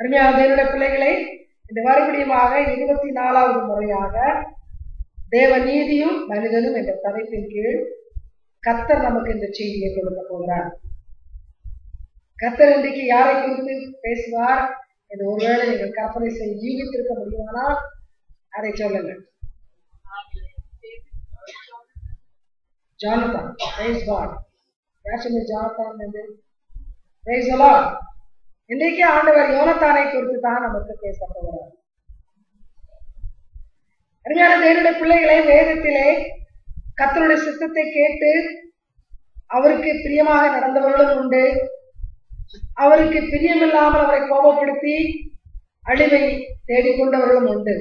அருமையான தேவனுடைய பிள்ளைகளை, இந்த மறுபடியுமாக 24வது முறையாக தேவ நீதியும் மனிதனும் என்ற தலைப்பின் கீழ் கர்த்தர் நமக்கு இந்த செய்தியை கொடுக்க போகிறார். கர்த்தர் இன்றைக்கு யாரை குறித்து பேசுவார் என்று ஒருவேளை நீங்கள் கற்பனை செய்து ஜீவித்திருக்க முடியுமானால் அதை சொல்லுங்கள். ஜானதான், praise God. ஜானதான் என்று praise the Lord. இன்றைக்கு ஆண்டவர் யோனத்தானை குறித்து தான் நமக்கு பேச போகிறார். அருமையான தேவனுடைய பிள்ளைகளை, வேதத்திலே கர்த்தருடைய சித்தத்தை கேட்டு அவருக்கு பிரியமாக நடந்தவர்களும் உண்டு, அவருக்கு பிரியமில்லாமல் அவரை கோபப்படுத்தி அழிவை தேடிக்கொண்டவர்களும் உண்டு.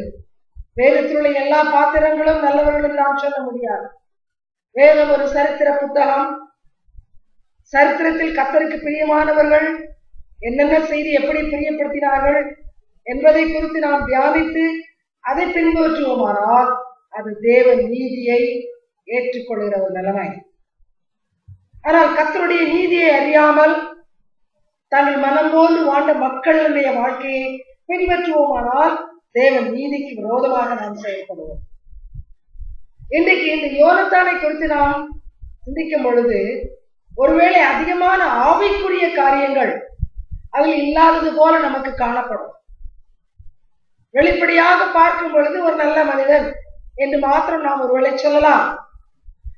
வேதத்தில் உள்ள எல்லா பாத்திரங்களும் நல்லவர்களும் நாம் சொல்ல முடியாது. வேதம் ஒரு சரித்திர புத்தகம். சரித்திரத்தில் கர்த்தருக்கு பிரியமானவர்கள் என்னென்ன செய்தி எப்படி பிரியப்படுத்தினார்கள் என்பதை குறித்து நாம் தியானித்து அதை பின்பற்றுவோமானால் அது தேவ நீதியை ஏற்றுக்கொள்கிற ஒரு நிலைமை. ஆனால் கர்த்தருடைய நீதியை அறியாமல் தங்கள் மனம் போன்று வாழ்ந்த மக்களுடைய வாழ்க்கையை பின்பற்றுவோமானால் தேவ நீதிக்கு விரோதமாக நாம் செயல்படுவோம். இன்றைக்கு இந்த யோனத்தானை குறித்து நாம் சிந்திக்கும் பொழுது ஒருவேளை அதிகமான ஆவிக்குரிய காரியங்கள் அதில் இல்லாதது போல நமக்கு காணப்படும். வெளிப்படையாக பார்க்கும் பொழுது ஒரு நல்ல மனிதன் என்று மாத்திரம் நாம் ஒருவேளை சொல்லலாம்.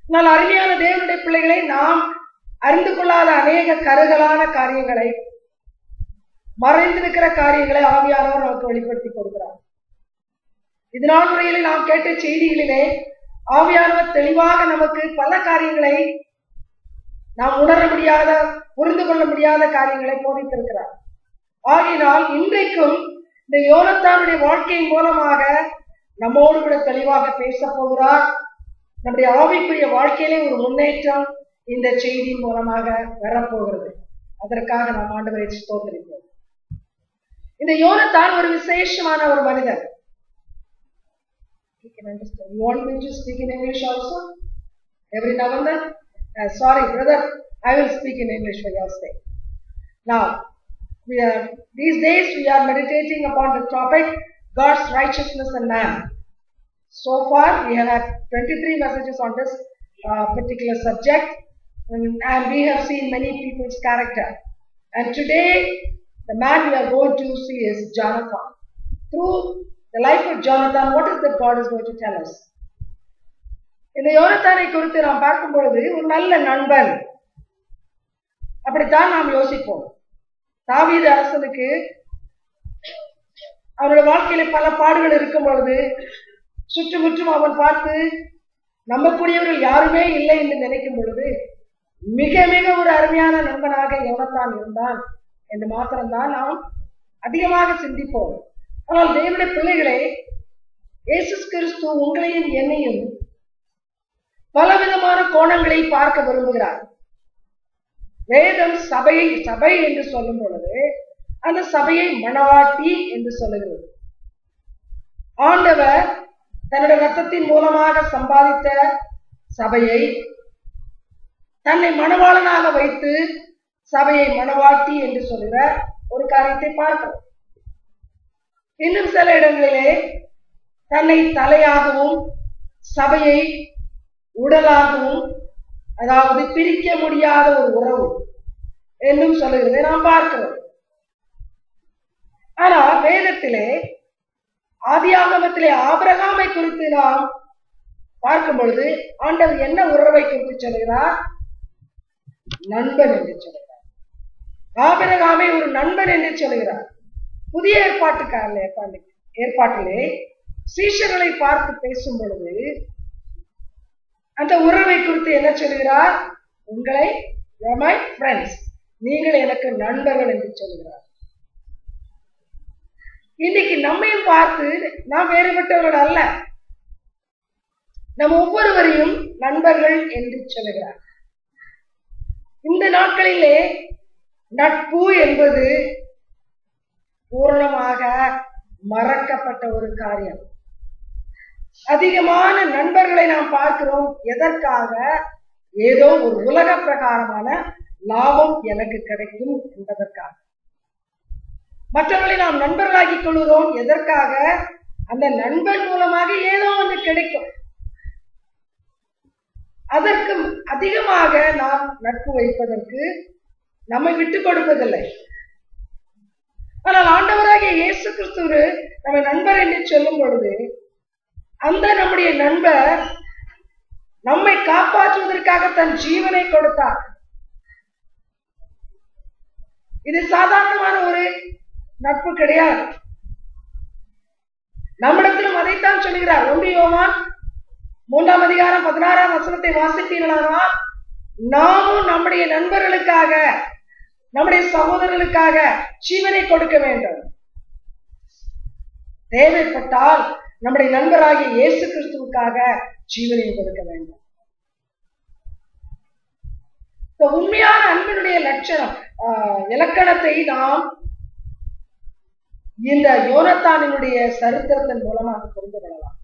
ஆனால் அருமையான தேவனுடைய பிள்ளைகளை, நாம் அறிந்து கொள்ளாத அநேக கருகலான காரியங்களை, மறைந்திருக்கிற காரியங்களை ஆவியானவர் நமக்கு வெளிப்படுத்தி கொடுக்கிறார். இதனால் முறையில் நாம் கேட்ட செய்திகளிலே ஆவியானவர் தெளிவாக நமக்கு பல காரியங்களை நாம் உணர முடியாத, புரிந்து கொள்ள முடியாத காரியங்களை போதித்திருக்கிறார். ஆகினால் இன்றைக்கும் இந்த யோனத்தானுடைய வாழ்க்கையின் மூலமாக நம்மோடு கூட தெளிவாக பேச போகிறார். நம்முடைய ஆவிக்குரிய வாழ்க்கையிலே ஒரு முன்னேற்றம் இந்த செய்தியின் மூலமாக வரப்போகிறது. அதற்காக நாம் ஆண்டவரை ஸ்தோத்திரிப்போம். இந்த யோனத்தான் ஒரு விசேஷமான ஒரு மனிதர். You can understand. You want me to speak in English also? Every now and then? Sorry, brother, I will speak in English for your sake. Now, these days we are meditating upon the topic God's righteousness and man. So far, we have had 23 messages on this particular subject, and we have seen many people's character. And today, the man we are going to see is Jonathan. Through the life of Jonathan, what is that God is going to tell us? இந்த யோனத்தானை குறித்து நாம் பார்க்கும் பொழுது ஒரு நல்ல நண்பன், அப்படித்தான் நாம் யோசிப்போம். தாவீது அரசனுக்கு அவருடைய வாழ்க்கையில பல பாடுகள் இருக்கும் பொழுது சுற்றுமுற்றும் அவன் பார்த்து நம்பக்கூடியவர்கள் யாருமே இல்லை என்று நினைக்கும் பொழுது மிக மிக ஒரு அருமையான நண்பனாக யோனத்தான் இருந்தான் என்று மாத்திரம்தான் நாம் அதிகமாக சிந்திப்போம். ஆனால் தேவனுடைய பிள்ளைகளை, இயேசு கிறிஸ்து உங்களையும் என்னையும் பலவிதமான கோணங்களை பார்க்க விரும்புகிறார். வேதம் சபை என்று சொல்லும் பொழுது அந்த சபையை மணவாட்டி என்று சொல்லுகிறது. ஆண்டவர் தன்னுடைய ரத்தத்தின் மூலமாக சம்பாதித்த சபையை தன்னை மணவாளனாக வைத்து சபையை மணவாட்டி என்று சொல்கிற ஒரு காரியத்தை பார்க்கிறோம். இன்னும் சில இடங்களிலே தன்னை தலையாகவும் சபையை உடலாகவும், அதாவது பிரிக்க முடியாத ஒரு உறவு என்றும் சொல்லுகிறதை நாம் பார்க்கிறோம். ஆனால் வேதத்திலே ஆதியாகமத்திலே ஆபிரகாமை குறித்து நாம் பார்க்கும் பொழுது ஆண்டவர் என்ன உறவை குறித்து சொல்கிறார்? நண்பன் என்று சொல்கிறார். ஆபிரகாமை ஒரு நண்பன் என்று சொல்கிறார். புதிய ஏற்பாட்டிலே சீஷர்களை பார்த்து பேசும் பொழுது அந்த உறவை குறித்து என்ன சொல்கிறார்? உங்களை my friends, நீங்கள் எனக்கு நண்பர்கள் என்று சொல்கிறார். இன்னைக்கு நம்மையும் பார்த்து நாம் வேறுபட்டவர்கள் அல்ல, நம் ஒவ்வொருவரையும் நண்பர்கள் என்று சொல்கிறார். இந்த நாட்களிலே நட்பு என்பது பூர்ணமாக மறக்கப்பட்ட ஒரு காரியம். அதிகமான நண்பர்களை நாம் பார்க்கிறோம். எதற்காக? ஏதோ ஒரு உலக பிரகாரமான லாபம் எனக்கு கிடைக்கும் என்பதற்காக. மற்றவர்களை நாம் நண்பர்களாக்கிக் கொள்கிறோம். எதற்காக? அந்த நண்பன் மூலமாக ஏதோ ஒன்று கிடைக்கும். அதற்கு அதிகமாக நாம் நட்பு வைப்பதற்கு நம்மை விட்டுக் கொடுப்பதில்லை. ஆனால் ஆண்டவராகிய இயேசு கிறிஸ்து நம்மை நண்பர் என்று சொல்லும் பொழுது அந்த நம்முடைய நண்பர் நம்மை காப்பாற்றுவதற்காக தன் ஜீவனை கொடுத்தார். இது சாதாரணமான ஒரு நட்பு கிடையாது. நம்மிடத்திலும் அதைத்தான் சொல்கிறார். 1 யோவான் 3ஆம் அதிகாரம் 16ஆம் வசனத்தை வாசிப்பீர்களானால், நாமும் நம்முடைய நண்பர்களுக்காக, நம்முடைய சகோதரர்களுக்காக ஜீவனை கொடுக்க வேண்டும். தேவைப்பட்டால் நம்முடைய நண்பராகிய இயேசு கிறிஸ்துவுக்காக ஜீவனை கொடுக்க வேண்டும். உண்மையான அன்பினுடைய லட்சணம் இலக்கணத்தை நாம் இந்த யோனத்தானினுடைய சரித்திரத்தின் மூலமாக புரிந்து கொள்ளலாம்.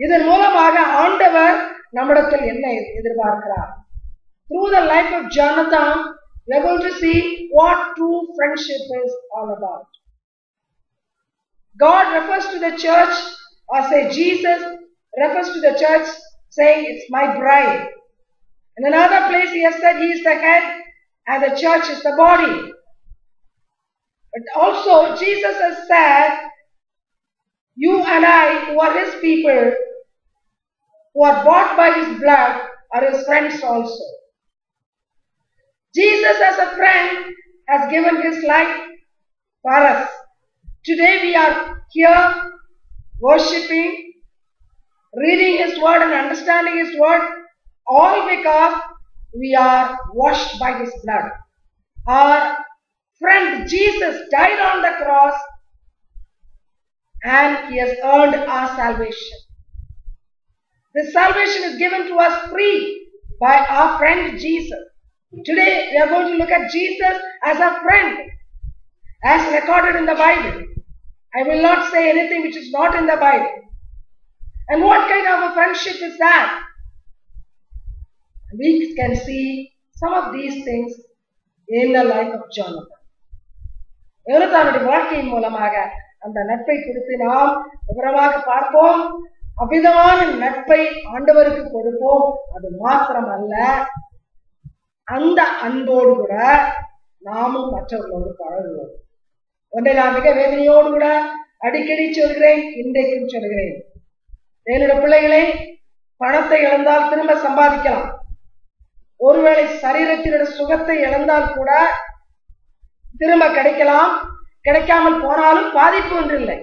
இதன் மூலமாக ஆண்டவர் நம்மிடத்தில் என்ன எதிர்பார்க்கிறார்? Through the life of Jonathan, we are going to see what true friendship is all about. God refers to the church, or say Jesus refers to the church saying, it's my bride. In another place he has said he is the head and the church is the body. But also Jesus has said, you and I, who are his people, who are bought by his blood, are his friends also. Jesus as a friend has given his life for us. Today we are here worshipping, reading his word and understanding his word, all because we are washed by his blood. Our friend Jesus died on the cross and he has earned our salvation. This salvation is given to us free by our friend Jesus. Today we are going to look at Jesus as a friend, as recorded in the Bible. I will not say anything which is not in the Bible. And what kind of a friendship is that? We can see some of these things in the life of Jonathan. யோனத்தானுடைய வாழ்க்கையின் மூலமாக அந்த நட்பை குறித்து நாம் விவரமாக பார்ப்போம். அவ்விதமான நட்பை ஆண்டவருக்கு கொடுப்போம். அது மாத்திரம் அல்ல, அந்த அன்போடு கூட நாமும் மற்றவர்களோடு பழகுவோம். ஒன்றை நான் மிக வேதனையோடு கூட அடிக்கடி சொல்கிறேன், இன்றைக்கும் சொல்கிறேன். என்னுடைய பிள்ளைகளை பணத்தை இழந்தால் திரும்ப சம்பாதிக்கலாம். ஒருவேளை சரீரத்தினுடைய சுகத்தை இழந்தால் கூட திரும்ப கிடைக்கலாம். கிடைக்காமல் போனாலும் பாதிப்பு ஒன்றில்லை.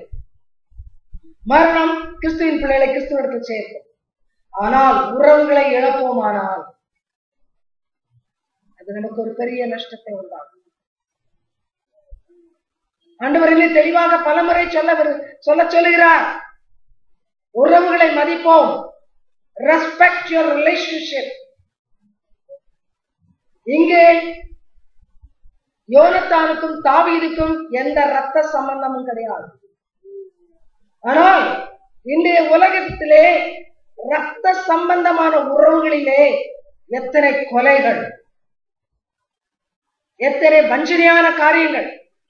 மரணம் கிறிஸ்துவின் பிள்ளைகளை கிறிஸ்துவிடத்தில் சேர்க்கும். ஆனால் உறவுகளை இழப்போமானால் அது நமக்கு ஒரு பெரிய நஷ்டத்தை உண்டாகும். ஆண்டவரிலே தெளிவாக பலமுறை சொல்ல சொல்லுகிறார், உறவுகளை மதிப்போம். Respect your relationship. இங்கே யோனத்தானுக்கும் தாவீதுக்கும் எந்த இரத்த சம்பந்தமும் கிடையாது. ஆனால் இன்றைய உலகத்திலே இரத்த சம்பந்தமான உறவுகளிலே எத்தனை கொலைகள், எத்தனை வஞ்சனையான காரியங்கள்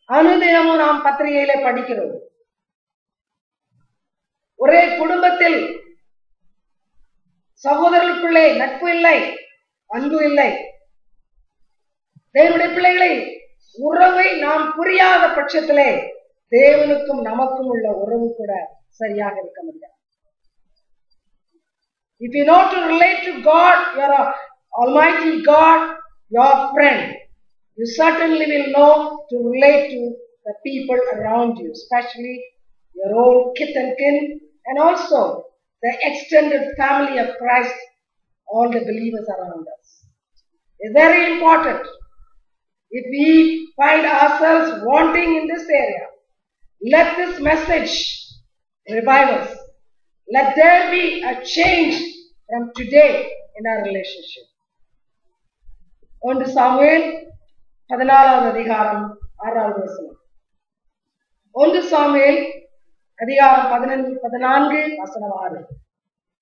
அனுதினமும் நாம் பத்திரிகையிலே படிக்கிறோம். ஒரே குடும்பத்தில் சகோதரர்களுக்குள்ளே நட்பு இல்லை, அன்பு இல்லை. தேவனுடைய பிள்ளைகளை உறவை நாம் புரியாத பட்சத்திலே தேவனுக்கும் நமக்கும் உள்ள உறவு கூட சரியாக இருக்க முடியாது. If you know to relate to God, you are Almighty God, your friend. You certainly will know to relate to the people around you, especially your own kith and kin, and also the extended family of Christ, all the believers around us. It's very important. If we find ourselves wanting in this area, let this message revive us. Let there be a change from today in our relationship. 1 Samuel 14வது அதிகாரம் 6வது வசனம். 1 Samuel அதிகாரம் 14 வசனம் 6.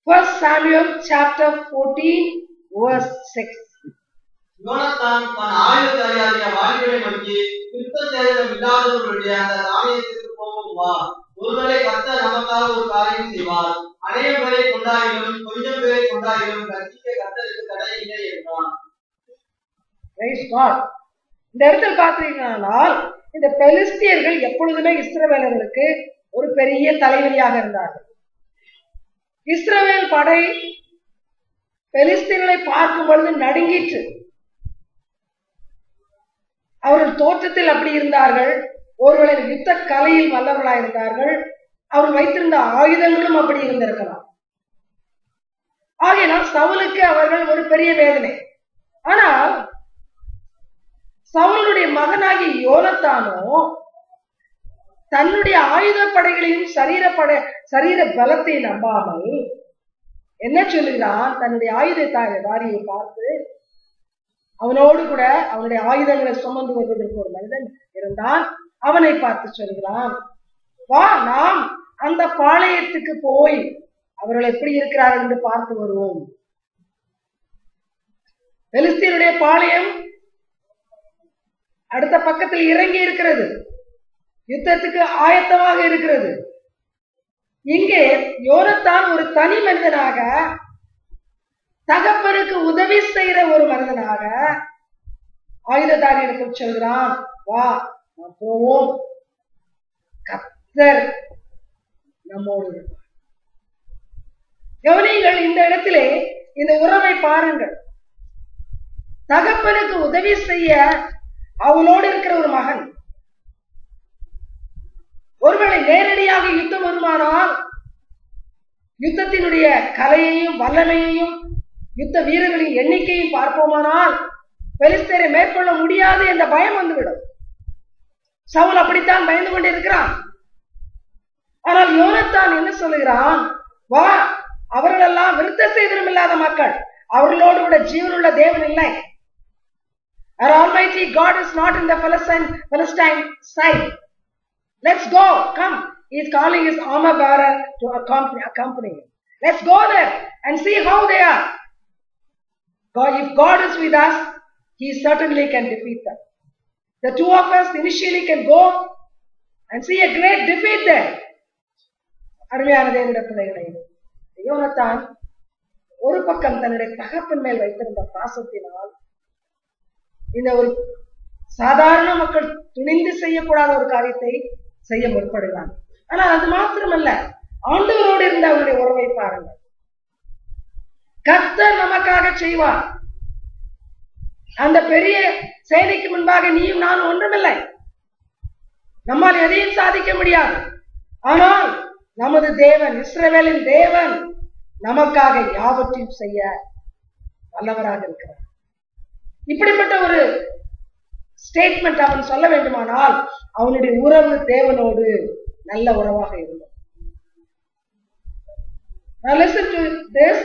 1 Samuel chapter 14 verse 6. யோனத்தான் தன் ஆயுததாரியாகிய வாலிபனை நோக்கி, யுத்த சேதனம் இல்லாதவர்களுடைய அந்த ஆலயத்திற்கு போவோம் வா. ஒருவேளை கர்த்தர் நமக்காக ஒரு காரியம் செய்வார். அநேகம் பேரை கொண்டாயிலும் கொஞ்சம் பேரை கொண்டாயிலும் ரட்சிக்க கர்த்தருக்கு தடை இல்லை என்றான். இந்த இடத்தில் பார்த்தீங்கன்னால் இந்த பெலிஸ்தியர்கள் எப்பொழுதுமே இஸ்ரவேலர்களுக்கு ஒரு பெரிய தலைவலியாக இருந்தார்கள். இஸ்ரவேல் படை பெலிஸ்தீனை பார்க்கும் பொழுது நடுங்கிற்று. அவர்கள் தோற்றத்தில் அப்படி இருந்தார்கள். ஒருவேளை யுத்த கலையில் வல்லவர்களாக இருந்தார்கள். அவர்கள் வைத்திருந்த ஆயுதங்களும் அப்படி இருந்திருக்கலாம். ஆகையினால் சவுலுக்கு அவர்கள் ஒரு பெரிய வேதனை. ஆனால் சவுலுடைய மகனாகி யோனத்தானோ தன்னுடைய ஆயுத படைகளையும் சரீர பலத்தை நம்பாமல் என்ன சொல்லுகிறான், தன்னுடைய ஆயுததாரியை பார்த்து, அவனோடு கூட அவனுடைய ஆயுதங்களை சுமந்து வருவதற்கு ஒரு மனிதன் இருந்தான், அவனை பார்த்து சொல்கிறான், வா நாம் அந்த பாளையத்துக்கு போய் அவர்கள் எப்படி இருக்கிறார்கள் என்று பார்த்து வருவோம். பெலிஸ்தீனுடைய பாளையம் அடுத்த பக்கத்தில் இறங்கி இருக்கிறது, யுத்தத்துக்கு ஆயத்தமாக இருக்கிறது. இங்கே யோனத்தான் ஒரு தனி மனிதனாக, தகப்பனுக்கு உதவி செய்கிற ஒரு மனிதனாக ஆயுததாரியிடத்தில் சொல்கிறான், வா நாம் போவோம், கர்த்தர் நம்மோடு இருப்பார். கவனிங்கள், இந்த இடத்திலே இந்த உறவை பாருங்கள். தகப்பனுக்கு உதவி செய்ய அவளோடு இருக்கிற ஒரு மகன், ஒருவேளை நேரடியாக யுத்தம் வருமானால் யுத்தத்தினுடைய கலையையும் வல்லமையையும் யுத்த வீரர்களின் எண்ணிக்கையும் பார்ப்போமானால் பெலிஸ்தரை மேற்கொள்ள முடியாது என்ற பயம் வந்துவிடும். சவுல் அப்படித்தான் பயந்து கொண்டிருக்கிறான். ஆனால் யோனத்தான் என்ன சொல்லுகிறான், வா, அவர்கள் எல்லாம் விருத்த சேதனம் இல்லாத மக்கள், அவர்களோடு கூட ஜீவனுள்ள தேவன் இல்லை. Our Almighty God is not in the Philistine side. Let's go, come. He is calling his armor bearer to accompany him. Let's go there and see how they are. If God is with us, He certainly can defeat them. The two of us initially can go and see a great defeat there. அருமையான தேவனுடைய பிள்ளைகளே, யோனத்தான் ஒரு பக்கம் தன்னுடைய தகப்பன் மேல் வைத்திருந்த பாசத்தினால் இந்த ஒரு சாதாரண மக்கள் துணிந்து செய்யக்கூடாத ஒரு காரியத்தை செய்ய முற்படுகிறான். ஆனால் அது மாத்திரமல்ல, ஆண்டவரோடு இருந்த அவருடைய உறவை பாருங்கள். கர்த்தர் நமக்காக செய்வார். அந்த பெரிய சேனைக்கு முன்பாக நீயும் நானும் ஒன்றுமில்லை, நம்மால் எதையும் சாதிக்க முடியாது. ஆனால் நமது தேவன், இஸ்ரவேலின் தேவன், நமக்காக யாவற்றையும் செய்ய வல்லவராக இருக்கிறார். இப்படிப்பட்ட ஒரு ஸ்டேட்மெண்ட் அவன் சொல்ல வேண்டுமானால் அவனுடைய உறவு தேவனோடு நல்ல உறவாக இருந்தது. Now listen to this.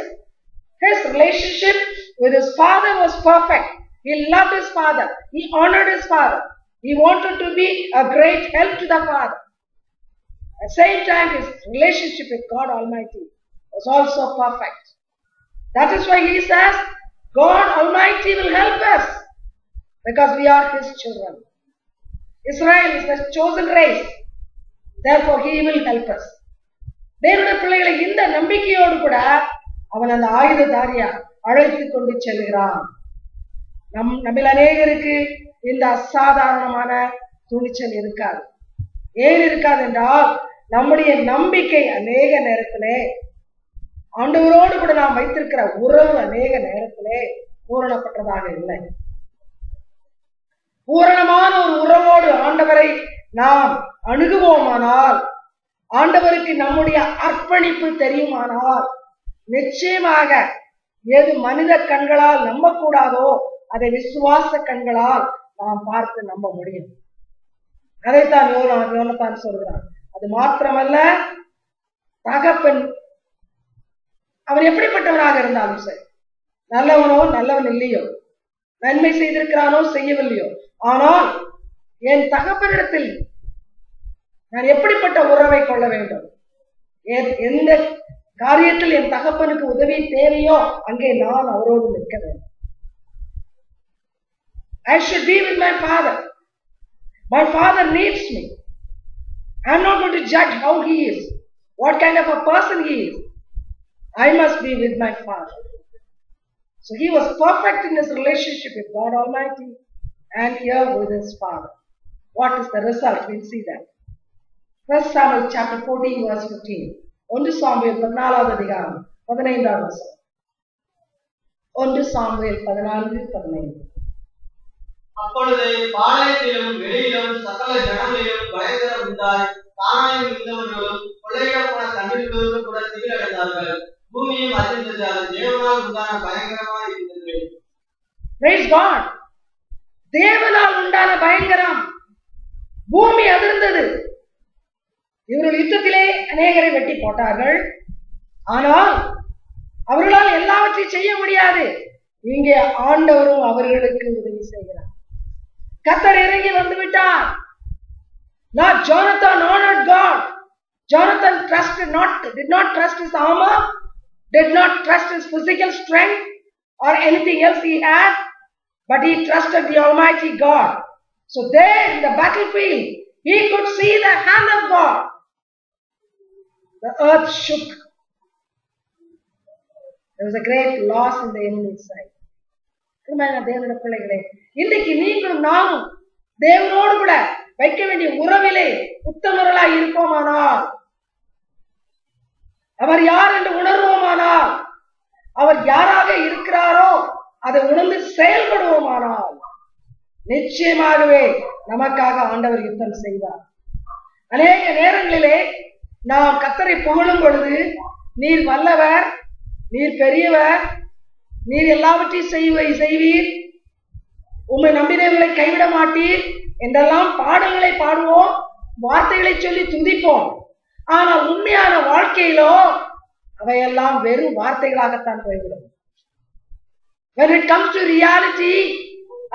His relationship with his father was perfect. He loved his father. He honored his father. He wanted to be a great help to the father. At the same time, his relationship with God Almighty was also perfect. That is why he says, God Almighty will help us because we are His children. Israel is the chosen race. Therefore, He will help us. தேவனுடைய பிள்ளைகளை இந்த நம்பிக்கையோடு கூட அவன் அந்த ஆயுததாரியா அழைத்துக் கொண்டு செல்கிறான். நம்மில் அநேகருக்கு இந்த அசாதாரணமான துணிச்சல் இருக்காது. ஏன் இருக்காது என்றால், நம்முடைய நம்பிக்கை அநேக நேரத்திலே, ஆண்டவரோடு கூட நாம் வைத்திருக்கிற உறவு அநேக நேரத்திலே பூரணப்பட்டதாக இல்லை. பூரணமான ஒரு உறவோடு ஆண்டவரை நாம் அணுகுவோமானால், ஆண்டவருக்கு நம்முடைய அர்ப்பணிப்பு தெரியுமானால், நிச்சயமாக எது மனித கண்களால் நம்பக்கூடாதோ அதை விசுவாச கண்களால் நாம் பார்த்து நம்ப முடியும். அதைத்தான் யோனத்தான் சொல்கிறான். அது மாத்திரமல்ல, தகப்பன் அவன் எப்படிப்பட்டவனாக இருந்தாலும் சரி, நல்லவனோ நல்லவன் இல்லையோ, நன்மை செய்திருக்கிறானோ செய்யவில்லையோ, ஆனால் என் தகப்பனிடத்தில் நான் எப்படிப்பட்ட உறவை கொள்ள வேண்டும், எந்த காரியத்தில் என் தகப்பனுக்கு உதவி தேவையோ அங்கே நான் அவரோடு நிற்க வேண்டும். I should be with my father. My father needs me. I am not going to judge how he is, what kind of a person he is. I must be with my father. So he was perfect in his relationship with God Almighty and here with his father. What is the result? We'll see that. 1 Samuel chapter 14 verse 15. 1 Samuel 14வது அதிகாரம் 15வது வசனம். 1 Samuel 14:15. அப்பொழுது பாளையத்திலும் வெளியிலும் சகல ஜனங்களிலும் பயங்கரம் உண்டாய் தானாயும் இருந்தவர்களும் கொள்ளையிடப்போன தண்ணீர்களோடு கூட திகிலடைந்தார்கள். பூமியும் அதிர்ந்தது. அது தேவனால் உண்டான பயங்கரமாய் இருந்தது. Praise God. தேவனால் உண்டான பயங்கரம். பூமி அதிர்ந்தது. இவர்கள் யுத்தத்திலே அநேகரை வெட்டி போட்டார்கள். ஆனால் அவர்களால் எல்லாவற்றையும் செய்ய முடியாது. இங்கே ஆண்டவரும் அவர்களுக்கு உதவி செய்கிறார். கர்த்தர் இறங்கி வந்து விட்டார். Not Jonathan honored God. Jonathan did not trust his armor, did not trust his physical strength or anything else he had, but he trusted the Almighty God. So there in the battlefield, he could see the hand of God. The earth shook. There was a great loss in the enemy's side. தேவனுடைய பிள்ளைகளே, இன்றைக்கு நீங்களும் நானும் தேவனோடு கூட வைக்க வேண்டிய உறவிலே உத்தமர்களாய் இருப்போமானால், அவர் யார் என்று உணர்வோமானால், அவர் யாராக இருக்கிறாரோ அதை உணர்ந்து செயல்படுவோமானால் நிச்சயமாகவே நமக்காக ஆண்டவர் யுத்தம் செய்வார். அநேக நேரங்களிலே நாம் கர்த்தரை புகழும் பொழுது, நீர் வல்லவர், நீர் பெரியவர், நீர் எல்லாவற்றையும் செய்வீர், உம்மை நம்பினவர்களை கைவிட மாட்டீர் என்றெல்லாம் பாடல்களை பாடுவோம், வார்த்தைகளை சொல்லி துதிப்போம். ஆனால் உண்மையான வாழ்க்கையிலோ அவையெல்லாம் வெறும் வார்த்தைகளாகத்தான் போய்விடும். When it comes to reality,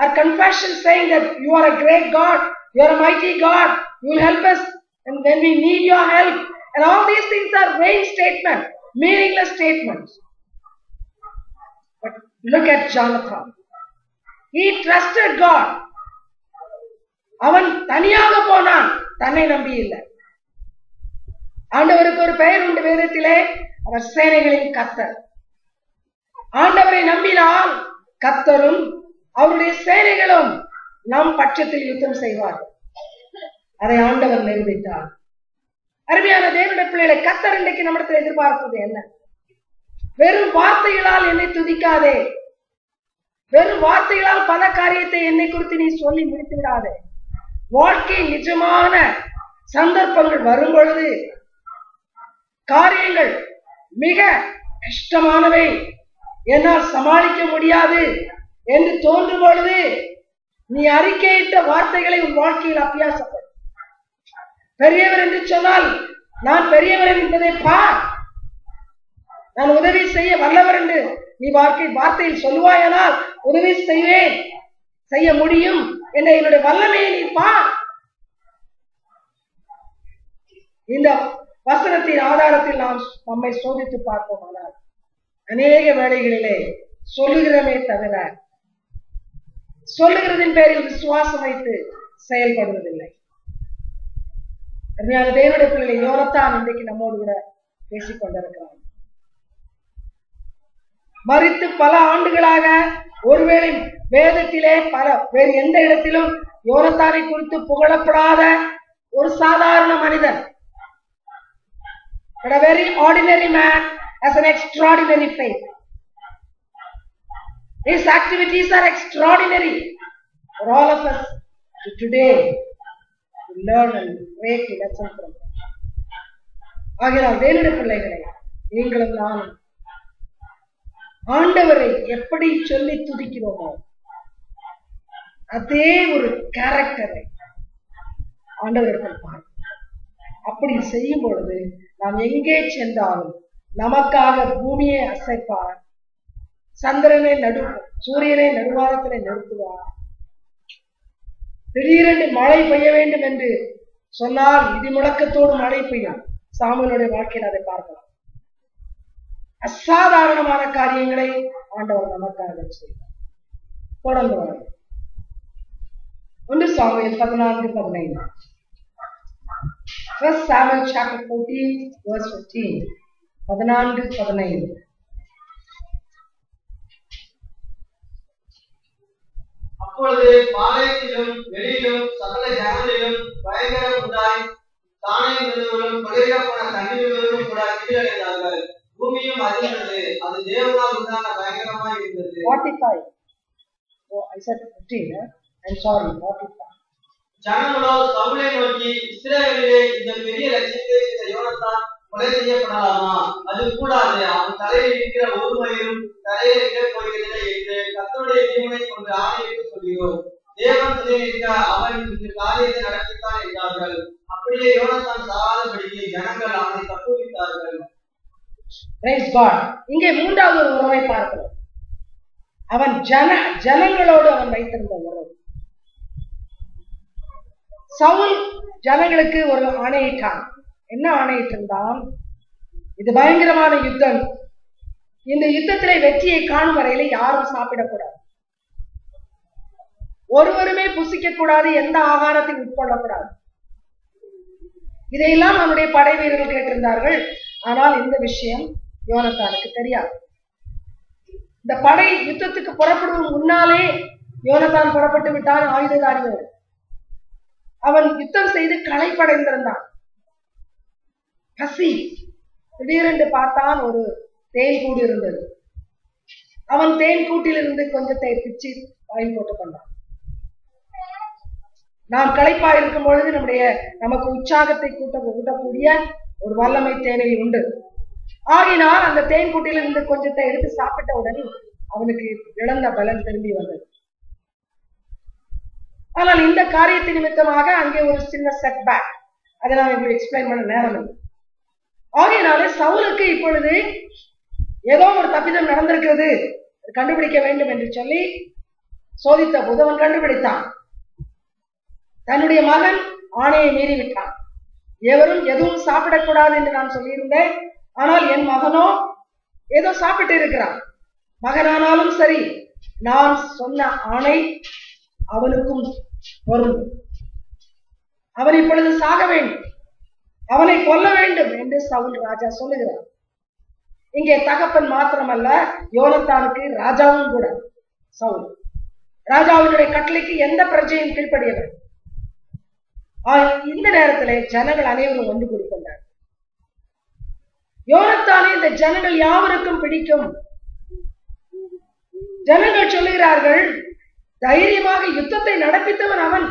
our confession saying that you are a great God, you are a mighty God, you will help us and when we need your help, and all these things are vain statements, meaningless statements. But look at Jonathan. He trusted God. அவன் தனியாக போனான், தன்னை நம்பி இல்லை. ஆண்டவருக்கு ஒரு பெயர் உண்டு வேதத்திலே, அவர் சேனைகளின் கர்த்தர். ஆண்டவரை நம்பினால் கர்த்தரும் அவருடைய சேனைகளும் நம் பட்சத்தில் யுத்தம் செய்வார்கள். அதை ஆண்டவர் நிரூபித்தார். அருமையான தேவனுடைய பிள்ளைகளை, கர்த்தர் இன்றைக்கு நம்மிடத்தில் எதிர்பார்ப்பது என்ன? வெறும் வார்த்தைகளால் என்னை துதிக்காதே, வெறும் வார்த்தைகளால் பல காரியத்தை என்னை குறித்து நீ சொல்லி முடித்து விடாதே. வாழ்க்கை நிஜமான சந்தர்ப்பங்கள் வரும் பொழுது, காரியங்கள் மிக கஷ்டமானவை, என்னால் சமாளிக்க முடியாது என்று தோன்றும் பொழுது நீ அறிக்கையிட்ட வார்த்தைகளை உன் வாழ்க்கையில் அபியாசப்படும். பெரியவர் என்று சொன்னால் நான் பெரியவர் என்பதை பார், நான் உதவி செய்ய வல்லவர் என்று நீ வார்த்தையில் சொல்லுவாயானால் உதவி செய்வேன், செய்ய முடியும் என்ற என்னுடைய வல்லமையை நீ பார். இந்த வசனத்தின் ஆதாரத்தில் நாம் நம்மை சோதித்து பார்ப்போமானால் அநேக வேளைகளிலே சொல்லுகிறமே தவிர சொல்லுகிறதின் பேரில் விசுவாசம் வைத்து செயல்படுவதில்லை. தேவனுடைய பிள்ளை யோனத்தான் இன்றைக்கு நம்மோடு கூட பேசிக் கொண்டிருக்கிறான். மரித்து பல ஆண்டுகளாக ஒருவேளை வேதத்திலே வேறு எந்த இடத்திலும் யோனத்தானை குறித்து புகழப்படாத ஒரு சாதாரண மனிதன். But a very ordinary man has an extraordinary faith. His activities are extraordinary for all of us to today to learn and make a lesson from them. ஆகையால் தேவனுடைய பிள்ளைகளை, நீங்களும் நானும் ஆண்டவரை எப்படி சொல்லி துதிக்கிறோமோ அதே ஒரு கேரக்டரை ஆண்டவரிடத்தில் பார்க்கிறோம். அப்படி செய்யும் பொழுது நாம் எங்கே சென்றாலும் நமக்காக பூமியை அசைப்பார், சந்திரனை சூரியனை நடுவாரத்திலே நிறுத்துவார். திடீரென்று மழை பெய்ய வேண்டும் என்று சொன்னால் இடி முழக்கத்தோடு மழை பெய்யும். சாமுவேலுடைய வாழ்க்கையில் அதை பார்க்கலாம். அசாதாரணமான காரியங்களை ஆண்டவர் நமக்காக செய்வார். தொடர்ந்து 1 Samuel 14:15. 1 Samuel chapter 14 verse 15. 14:15. அப்பொழுது பாளையத்திலும் வெளியிலும் சகல ஜனங்களிலும் பயங்கரம் உண்டாய் தானே விழுந்தவர்களும் கொலையிடப்போன தண்ணீர்களும் கூட கீழடைந்தார்கள். பூமியும் அதிர்ந்தது. அது தேவனால் உண்டான பயங்கரமாய் இருந்தது. 45. Oh, I said 15. I'm sorry. 45. ஜனங்களோ சவுலை நோக்கி, இஸ்ரவேலிலே இந்த பெரிய லட்சியத்தை இந்த யோனத்தான் கொலை செய்யப்படலாமா? அது கூடாது. அவன் தலையில் இருக்கிற ஒரு மயிரும் தலையில் இடப்போகிறதில்லை என்று கர்த்தருடைய ஜீவனை கொண்டு ஆணையிட்டு சொல்கிறோம். தேவன் துணையிருக்க அவன் இந்த காரியத்தை நடத்தித்தான் என்றார்கள். அப்படியே யோனத்தான் சாகாதபடிக்கு ஜனங்கள் அவனை தப்புவித்தார்கள். Praise God. இங்கே மூன்றாவது ஒரு உறவை பார்க்கிறோம். அவன் ஜனங்களோடு அவன் வைத்திருந்த உறவு. சவுல் ஜனங்களுக்கு ஒரு ஆணையிட்டான். என்ன ஆணையிட்டிருந்தான்? இது பயங்கரமான யுத்தம். இந்த யுத்தத்திலே வெற்றியை காணும் வரையில யாரும் சாப்பிடக்கூடாது, ஒருவருமே புசிக்க கூடாது, எந்த ஆகாரத்தை உட்கொள்ளக்கூடாது. இதையெல்லாம் அவனுடைய படை வீரர்கள் கேட்டிருந்தார்கள். ஆனால் இந்த விஷயம் யோனத்தானுக்கு தெரியாது. இந்த படை யுத்தத்துக்கு புறப்படுவதற்கு முன்னாலே யோனத்தான் புறப்பட்டு விட்டான் ஆயுததாரியோடு. அவன் யுத்தம் செய்து களைப்படைந்திருந்தான். பசி. திடீரென்று பார்த்தான், ஒரு தேன் கூடு இருந்தது. அவன் தேன் கூட்டிலிருந்து கொஞ்சத்தை பிச்சு வாயில் போட்டுக் கொண்டான். நாம் களைப்பா இருக்கும் பொழுது நமக்கு உற்சாகத்தை கூட்டக்கூடிய ஒரு வல்லமை தேனில் உண்டு. ஆகினால் அந்த தேன் கூட்டிலிருந்து கொஞ்சத்தை எடுத்து சாப்பிட்டவுடன் அவனுக்கு இழந்த பலன் திரும்பி வந்தது. ஆனால் இந்த காரியத்தின் நிமித்தமாக அங்கே ஒரு சின்ன செட்பேக். அதை நான் இப்படி எக்ஸ்பிளைன் பண்ண நேரம் இல்லை. ஆகையினாலே சவுலுக்கு இப்பொழுது ஏதோ ஒரு தப்பிதம் நடந்திருக்கிறது, கண்டுபிடிக்க வேண்டும் என்று சொல்லி சோதித்த போது அவன் கண்டுபிடித்தான். தன்னுடைய மகன் ஆணையை மீறிவிட்டான். எதுவும் சாப்பிடக்கூடாது என்று நான் சொல்லியிருந்தேன். ஆனால் என் மகனோ ஏதோ சாப்பிட்டு இருக்கிறான். மகனானாலும் சரி, நான் சொன்ன ஆணை அவனுக்கும் பொருந்தும். அவன் இப்பொழுது சாக வேண்டும், அவனை கொல்ல வேண்டும் என்று சவுல் ராஜா சொல்லுகிறார். இங்கே தகப்பன் மாத்திரமல்ல, யோனத்தானுக்கு ராஜாவும் கூட. சவுல் ராஜாவினுடைய கட்டளைக்கு எந்த பிரஜையும் கீழ்ப்படியவர். இந்த நேரத்திலே ஜனங்கள் அனைவரும் ஒன்று கூடிக்கொண்டார். யோனத்தானே இந்த ஜனங்கள் யாவருக்கும் பிடிக்கும். ஜனங்கள் சொல்லுகிறார்கள், தைரியமாக யுத்தத்தை நடப்பித்தவன் அவன்.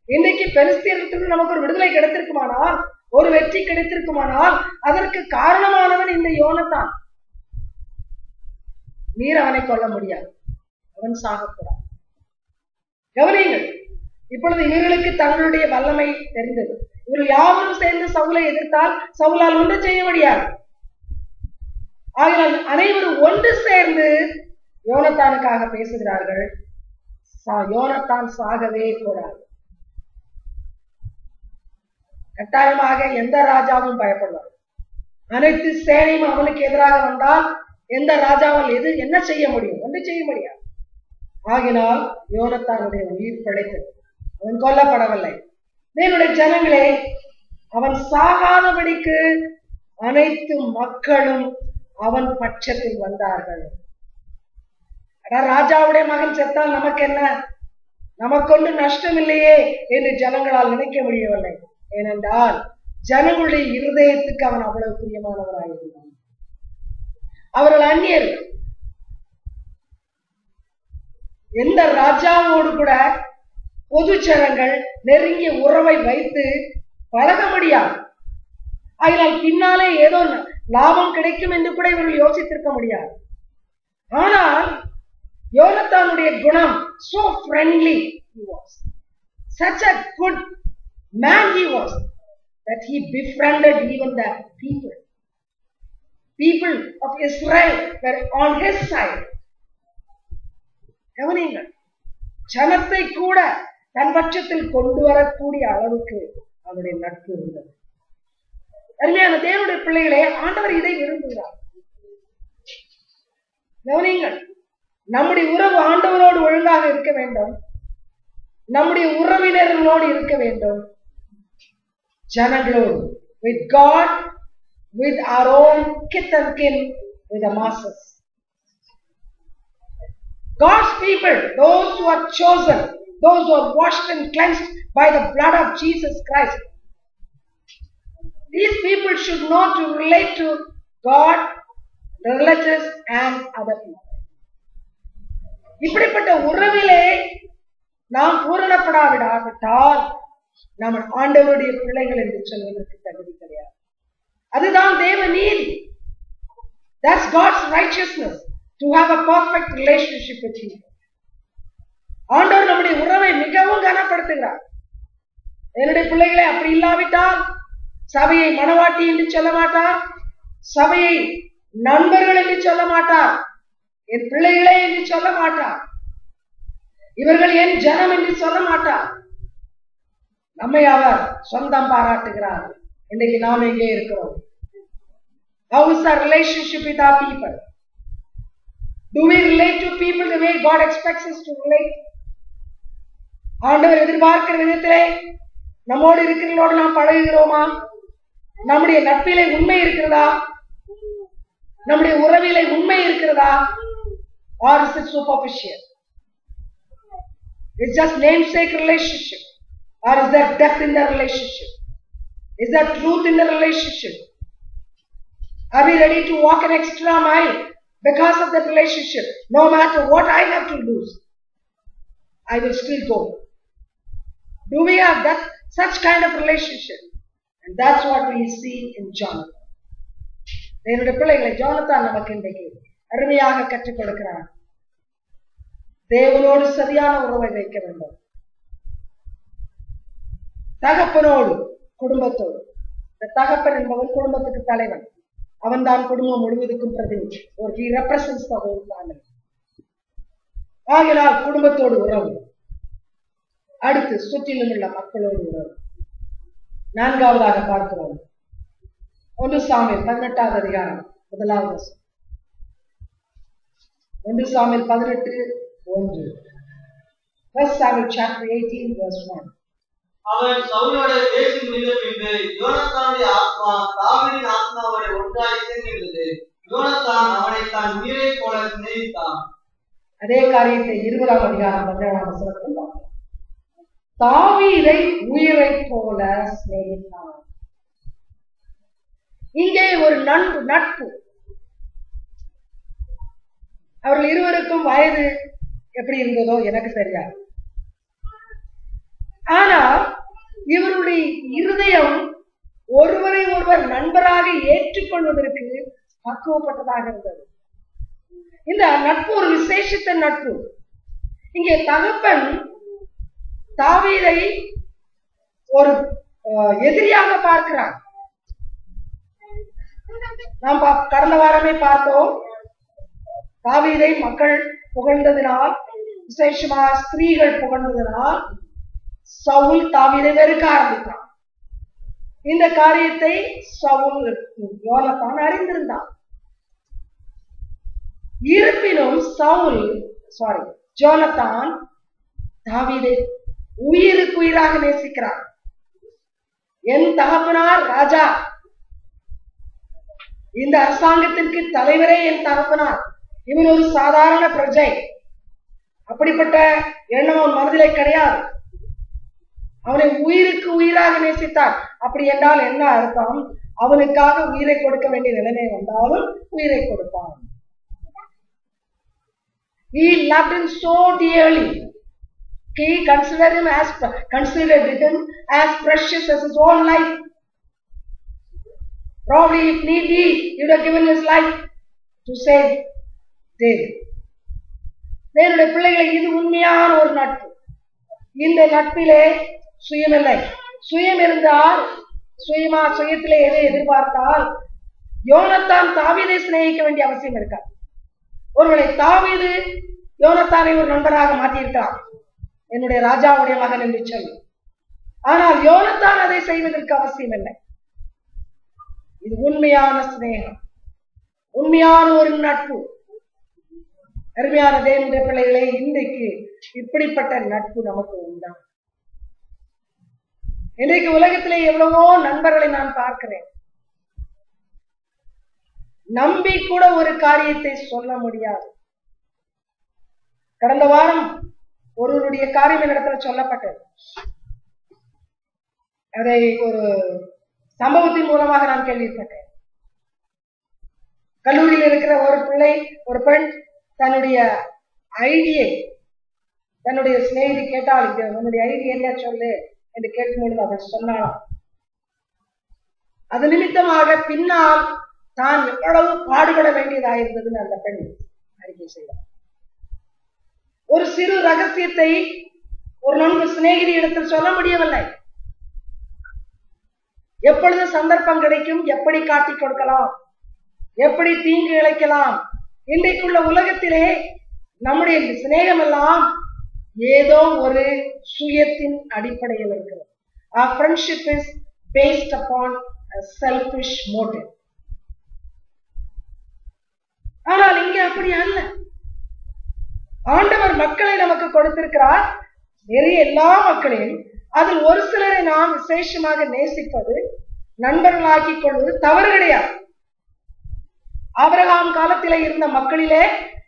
இன்றைக்கு பெலிஸ்தியர்களுக்கு நமக்கு ஒரு விடுதலை கிடைத்திருக்குமானால், ஒரு வெற்றி கிடைத்திருக்குமானால், அதற்கு காரணமானவன் இந்த யோனத்தான். நீர் அவனை கொல்ல முடியாது, அவன் சாகக்கூடாது. கவனியுங்கள், இப்பொழுது இவர்களுக்கு தங்களுடைய வல்லமை தெரிந்தது. இவர்கள் யாவரும் சேர்ந்து சவுலை எதிர்த்தால் சவுலால் ஒன்று செய்ய முடியாது. ஆகினால் அனைவரும் ஒன்று சேர்ந்து யோனத்தானுக்காக பேசுகிறார்கள். யோனத்தான் சாகவே கூடாது. கட்டாயமாக எந்த ராஜாவும் பயப்படுவார். அனைத்து சேனையும் அவனுக்கு எதிராக வந்தால் எந்த ராஜாவால் என்ன செய்ய முடியும்? ஒன்று செய்ய முடியாது. ஆகினால் யோனத்தானுடைய உயிர் பிழைத்தது. அவன் கொல்லப்படவில்லை. என்னுடைய ஜனங்களே, அவன் சாகாதபடிக்கு அனைத்து மக்களும் அவன் பட்சத்தில் வந்தார்கள். ராஜாவுடைய மகன் செத்தால் நமக்கு என்ன, நமக்கொண்டு நஷ்டம் இல்லையே என்று ஜனங்களால் நினைக்க முடியவில்லை. ஏனென்றால் ஜனங்களுடைய இருதயத்துக்கு அவன் அவ்வளவு பிரியமானவராயிருந்தான். அவர்கள் அந்நியர்கள். எந்த ராஜாவோடு கூட பொது ஜனங்கள் நெருங்கிய உறவை வைத்து பழக முடியாது. அதனால் பின்னாலே ஏதோ லாபம் கிடைக்கும் என்று கூட இவர்கள் யோசித்திருக்க முடியாது. ஆனால் யோனத்தானுடைய குணம், so friendly he was, such a good man he was, that he befriended even the people of Israel were on his side. கவனியுங்கள், ஜனத்தை கூட தன் பட்சத்தில் கொண்டு வரக்கூடிய அளவுக்கு அவருடைய நட்பு இருந்தது. அருமையான தேவனுடைய பிள்ளைகளே, ஆண்டவர் இதை விரும்புகிறார். கவனியுங்கள், நம்முடைய உறவு ஆண்டவரோடு ஒழுங்காக இருக்க வேண்டும். நம்முடைய உறவினர்களோடு இருக்க வேண்டும், ஜனங்களோடு, with God, with our own kith and kin, with the masses. God's people, those who are chosen, those who are washed and cleansed by the blood of Jesus Christ, these people should know to relate to God, relatives and other people. இப்படிப்பட்ட உறவிலே நாம் பூரணப்படாவிட்டால் நாம் ஆண்டவருடைய பிள்ளைகள் என்று சொல்வதற்கு தகுதி கிடையாது. அதுதான் தேவ நீதி. That's God's righteousness, to have a perfect relationship with Him. ஆண்டவர் நம்முடைய உறவை மிகவும் கனப்படுத்துகிறார். என்னுடைய பிள்ளைகளை அப்படி இல்லாவிட்டால் சபையை மனவாட்டி என்று சொல்ல மாட்டார், சபையை நண்பர்கள் என்று சொல்ல மாட்டார், என் பிள்ளைகளே என்று சொல்ல மாட்டார், இவர்கள் என் ஜனம் என்று சொல்ல மாட்டார். நம்மை அவர் சொந்தம் பாராட்டுகிறார். இன்றைக்கு நாம் எங்கே இருக்கிறோம்? How is our relationship with our people? Do we relate to people the way God expects us to relate? ஆண்டவர் எதிர்பார்க்கிற விதத்திலே நம்மோடு இருக்கிறவர்களோடு நாம் பழகுகிறோமா? நம்முடைய நட்பிலே உண்மை இருக்கிறதா? நம்முடைய உறவிலே உண்மை இருக்கிறதா? Or is it superficial? It's just namesake relationship. Or is there depth in the relationship? Is there truth in the relationship? Are we ready to walk an extra mile because of that relationship? No matter what I have to lose, I will still go. Do we have that such kind of relationship? And that's what we see in Jonathan. என்னுடைய பிள்ளைகளை Jonathan நமக்கு இன்றைக்கு அருமையாக கற்றுக் கொடுக்கிறார். தேவனோடு சரியான உறவை வைக்க வேண்டும், தகப்பனோடு, குடும்பத்தோடு. இந்த தகப்பன் என்பவன் குடும்பத்துக்கு தலைவன், அவன் தான் குடும்பம் முழுவதுக்கும் பிரதிநிதி. ஒரு he represents the whole family. ஆகினால் குடும்பத்தோடு உறவு. அடுத்து சுற்றிலும் உள்ள மக்களோடு உறவு. நான்காவதாக பார்க்கிறோம் 1 சாமுவேல் 18வது அதிகாரம் 1வது வசனம். 1 சாமுவேல் 18:1. 1 Samuel chapter 18 verse 1. அவன் சவுலோடு பேசி முடிந்த பின்பு யோனத்தானுடைய ஆத்மா தாவீதின் ஆத்மாவோடு ஒன்றாய் சேர்ந்திருந்தது. யோனத்தான் அவனை தன் உயிரை போல சிநேகித்தான். அதே காரியத்தை 20வது அதிகாரம் 17வது வசனத்தில் பார்க்கிறோம். தாவீதை உயிரை போல சிநேகித்தான். இங்கே ஒரு நட்பு. அவர்கள் இருவருக்கும் வயது எப்படி இருந்ததோ எனக்கு தெரியாது. ஆனால் இவருடைய இருதயம் ஒருவரை ஒருவர் நண்பராக ஏற்றுக்கொள்வதற்கு பக்குவப்பட்டதாக இருந்தது. இந்த நட்பு ஒரு விசேஷத்த நட்பு. இங்கே தகப்பன் தாவீதை ஒரு எதிரியாக பார்க்கிறார். நாம் கடந்த வாரமே பார்த்தோம், தாவீதை மக்கள் புகழ்ந்ததினால், விசேஷமா ஸ்திரீகள் புகழ்ந்ததினால் சவுல் தாவீதை வெறுக்க ஆரம்பித்தான். இந்த காரியத்தை யோனத்தான் அறிந்திருந்தான். இருப்பினும் யோனத்தான் தாவீதை உயிருக்கு உயிராக நேசிக்கிறார். என் தகப்பனார் ராஜா, இந்த அரசாங்கத்திற்கு தலைவரே என் தகப்பனார், இவன் ஒரு சாதாரண பிரஜை. அப்படிப்பட்ட எண்ணம் அவன் மனதிலே கிடையாது. அவனை உயிருக்கு உயிராக நேசித்தார். அப்படி என்றால் என்ன அர்த்தம்? அவனுக்காக உயிரை கொடுக்க வேண்டிய நிலைமை வந்தாலும் உயிரை கொடுப்பான். He loved him so dearly. He considered him as precious as his own life. Probably if need be, he would have given his life to save David. என்னுடைய பிள்ளைகளை, இது உண்மையான ஒரு நட்பு. இந்த நட்பிலே சுயமில்லை. சுயம் இருந்தால், சுயத்திலே எதை எதிர்பார்த்தால் யோனத்தான் தாவீதை சிநேகிக்க வேண்டிய அவசியம் இருக்காது. ஒருவேளை தாவீது யோனத்தானை ஒரு நண்பராக மாற்றியிருக்கிறார், என்னுடைய ராஜாவுடைய மகன் என்று சொல்லி. ஆனால் யோனத்தான் அதை செய்வதற்கு அவசியம் இல்லை. இது உண்மையான சிநேகம், உண்மையான ஒரு நட்பு. அருமையான தேவனுடைய பிள்ளைகளே, இன்றைக்கு இப்படிப்பட்ட நட்பு நமக்கு உண்டா? இன்றைக்கு உலகத்திலே எவ்வளவோ நண்பர்களை நான் பார்க்கிறேன். நம்பி கூட ஒரு காரியத்தை சொல்ல முடியாது. கடந்த வாரம் ஒருவருடைய காரியம் இடத்துல சொல்லப்பட்டது. அதை ஒரு சம்பவத்தின் மூலமாக நான் கேள்விப்பட்டேன். கல்லூரியில் இருக்கிற ஒரு பிள்ளை, ஒரு பெண் தன்னுடைய ஐடியை தன்னுடைய சிநேகிதி கேட்டால், உன்னுடைய ஐடி என்ன சொல்லு என்று கேட்கும்பொழுது அவர் சொன்னாலும், அது நிமித்தமாக பின்னால் தான் எவ்வளவு பாடுபட வேண்டியதாயிருந்ததுன்னு அந்த பெண் அறிக்கை செய்தார். ஒரு சிறு ரகசியத்தை ஒரு நண்பர் சிநேகிதி இடத்தில் சொல்ல முடியவில்லை. எப்பொழுது சந்தர்ப்பம் கிடைக்கும், எப்படி காட்டிக் கொடுக்கலாம், எப்படி தீங்கு இழைக்கலாம். இன்றைக்குள்ள உலகத்திலே நம்முடைய சிநேகம் எல்லாம் ஏதோ ஒரு சுயத்தின் அடிப்படையில் இருக்கிறது. Our friendship is based upon a selfish motive. ஆனால் இங்கே அப்படி அல்ல. ஆண்டவர் மக்களை நமக்கு கொடுத்திருக்கிறார், நிறைய எல்லா மக்களையும். அதில் ஒரு சிலரை நாம் விசேஷமாக நேசிப்பது, நண்பர்களாக்கிக் கொள்வது தவறு கிடையாது. ஆபிரகாம் காலத்திலே இருந்த மக்களிலே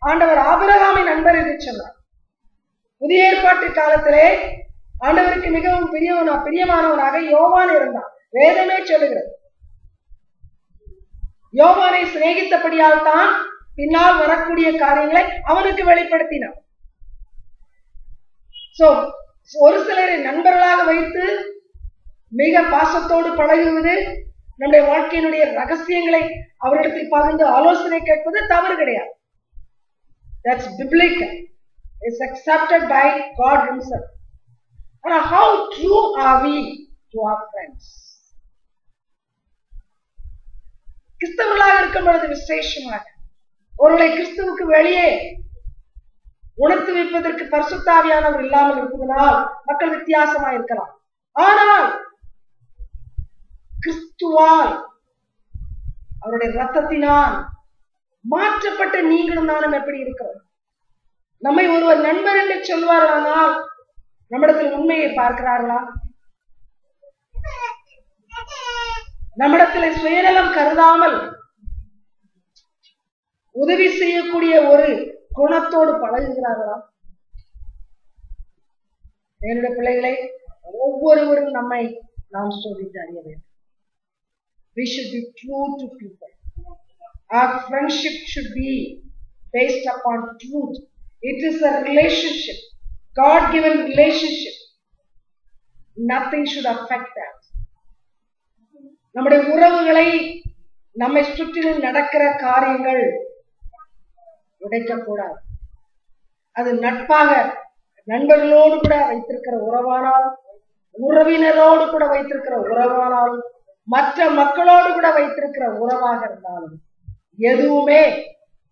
ஆண்டவர் ஆபிரகாமை நண்பர் என்று சொன்னார். புதிய ஏற்பாட்டு காலத்திலே ஆண்டவருக்கு மிகவும் பிரியமானவனாக யோவான் இருந்தான். வேதமே சொல்லுகிறது. யோவானை சிநேகித்தபடியால் தான் பின்னால் வரக்கூடிய காரியங்களை அவனுக்கு வெளிப்படுத்தினான். ஒரு சிலரை நண்பர்களாக வைத்து மிக பாசத்தோடு பழகுவது, நம்முடைய வாழ்க்கையினுடைய ரகசியங்களை அவரிடத்தில் பகிர்ந்து ஆலோசனை கேட்பது தவறு கிடையாது. That's biblical. It's accepted by God himself. But how true are we to our friends? கிறிஸ்தவர்களாக இருக்கும் பொழுது விசேஷமாக ஒருவரை கிறிஸ்துவுக்கு வெளியே உணர்த்து வைப்பதற்கு பரிசுத்த ஆவியானவர் இல்லாமல் இருப்பதனால் மக்கள் வித்தியாசமா இருக்கலாம். ஆனால் கிறிஸ்துவால், அவருடைய ரத்தத்தினால் மாற்றப்பட்ட நீங்களும் நானும் எப்படி இருக்கிறோம்? நம்மை ஒருவர் நண்பர் என்று சொல்வார்களானால் நம்மிடத்தில் உண்மையை பார்க்கிறார்களா? நம்மிடத்தில் சுயநலம் கருதாமல் உதவி செய்யக்கூடிய ஒரு குணத்தோடு பழகுகிறார்களா? என்னுடைய பிள்ளைகளை ஒவ்வொருவரும் நம்மை நாம் சோதித்து அறிய வேண்டும். We should be true to people. Our friendship should be based upon truth. It is a relationship, God-given relationship. Nothing should affect that. நம்முடைய உறவுகளை, நம்மை சுற்றிலும் நடக்கிற காரியங்கள் உடைக்கக்கூடாது. அது நட்பாக நண்பர்களோடு கூட வைத்திருக்கிற உறவானால், உறவினரோடு கூட வைத்திருக்கிற உறவானாலும், மற்ற மக்களோடு கூட வைத்திருக்கிற உறவாக இருந்தாலும், எதுவுமே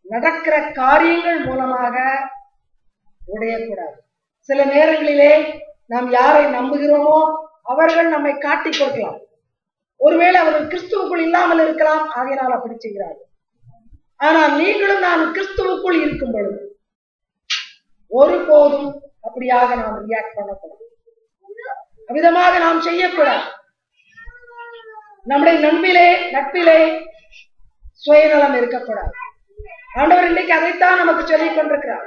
நடக்கிற காரியங்கள் மூலமாக உடையக்கூடாது. சில நேரங்களிலே நாம் யாரை நம்புகிறோமோ அவர்கள் நம்மை காட்டிக் கொடுக்கலாம். ஒருவேளை அவர்கள் கிறிஸ்துவுக்குள் இல்லாமல் இருக்கலாம், ஆகையினால் அப்படி செய்கிறார்கள். ஆனால் நீங்களும் நான் கிறிஸ்துவுக்குள் இருக்கும் பொழுது ஒருபோதும் அப்படியாக நாம் ரியாக்ட் பண்ணக்கூடாது. அவ்விதமாக நாம் செய்யக்கூடாது. நம்முடைய நட்பிலே சுயநலம் இருக்கக்கூடாது. ஆண்டவர் இன்னைக்கு அதைத்தான் நமக்கு சொல்லிக் கொண்டிருக்கிறார்.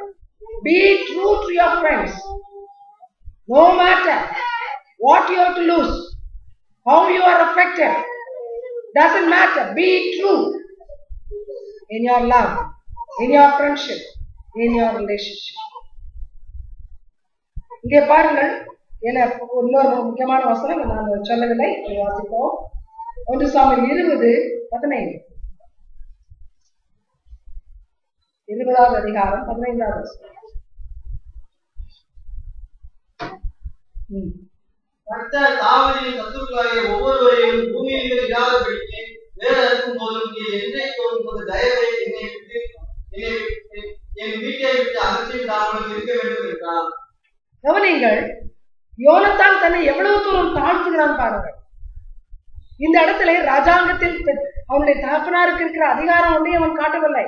Be true to your friends. No matter what you have to lose, how you are affected, doesn't matter. Be true in your love, in your friendship, in your relationship. இங்கே பாருங்கள், இன்னொரு முக்கியமான வசனம் நான் சொல்லவில்லை, வாசிப்போம். 1 சாமுவேல் 20:15. 20வது அதிகாரம் 15வது வசனம். கர்த்தர் தாவீதின் சத்துருக்களாகிய ஒவ்வொருவரையும் பூமியில் இல்லாதபடிக்கு வேறு இருக்கும் போதும் நீ என்றைக்கும் உமது தயவை என் வீட்டை விட்டு அகற்றி விடாமல் இருக்க வேண்டும் என்றார். கவனிங்கள், யோனத்தான் தன்னை எவ்வளவு தூரம் தாழ்த்துகிறான் பாருங்கள். இந்த இடத்துல ராஜாங்கத்தில் அவனுடைய தகப்பனாருக்கு இருக்கிற அதிகாரம் ஒன்றை அவன் காட்டவில்லை.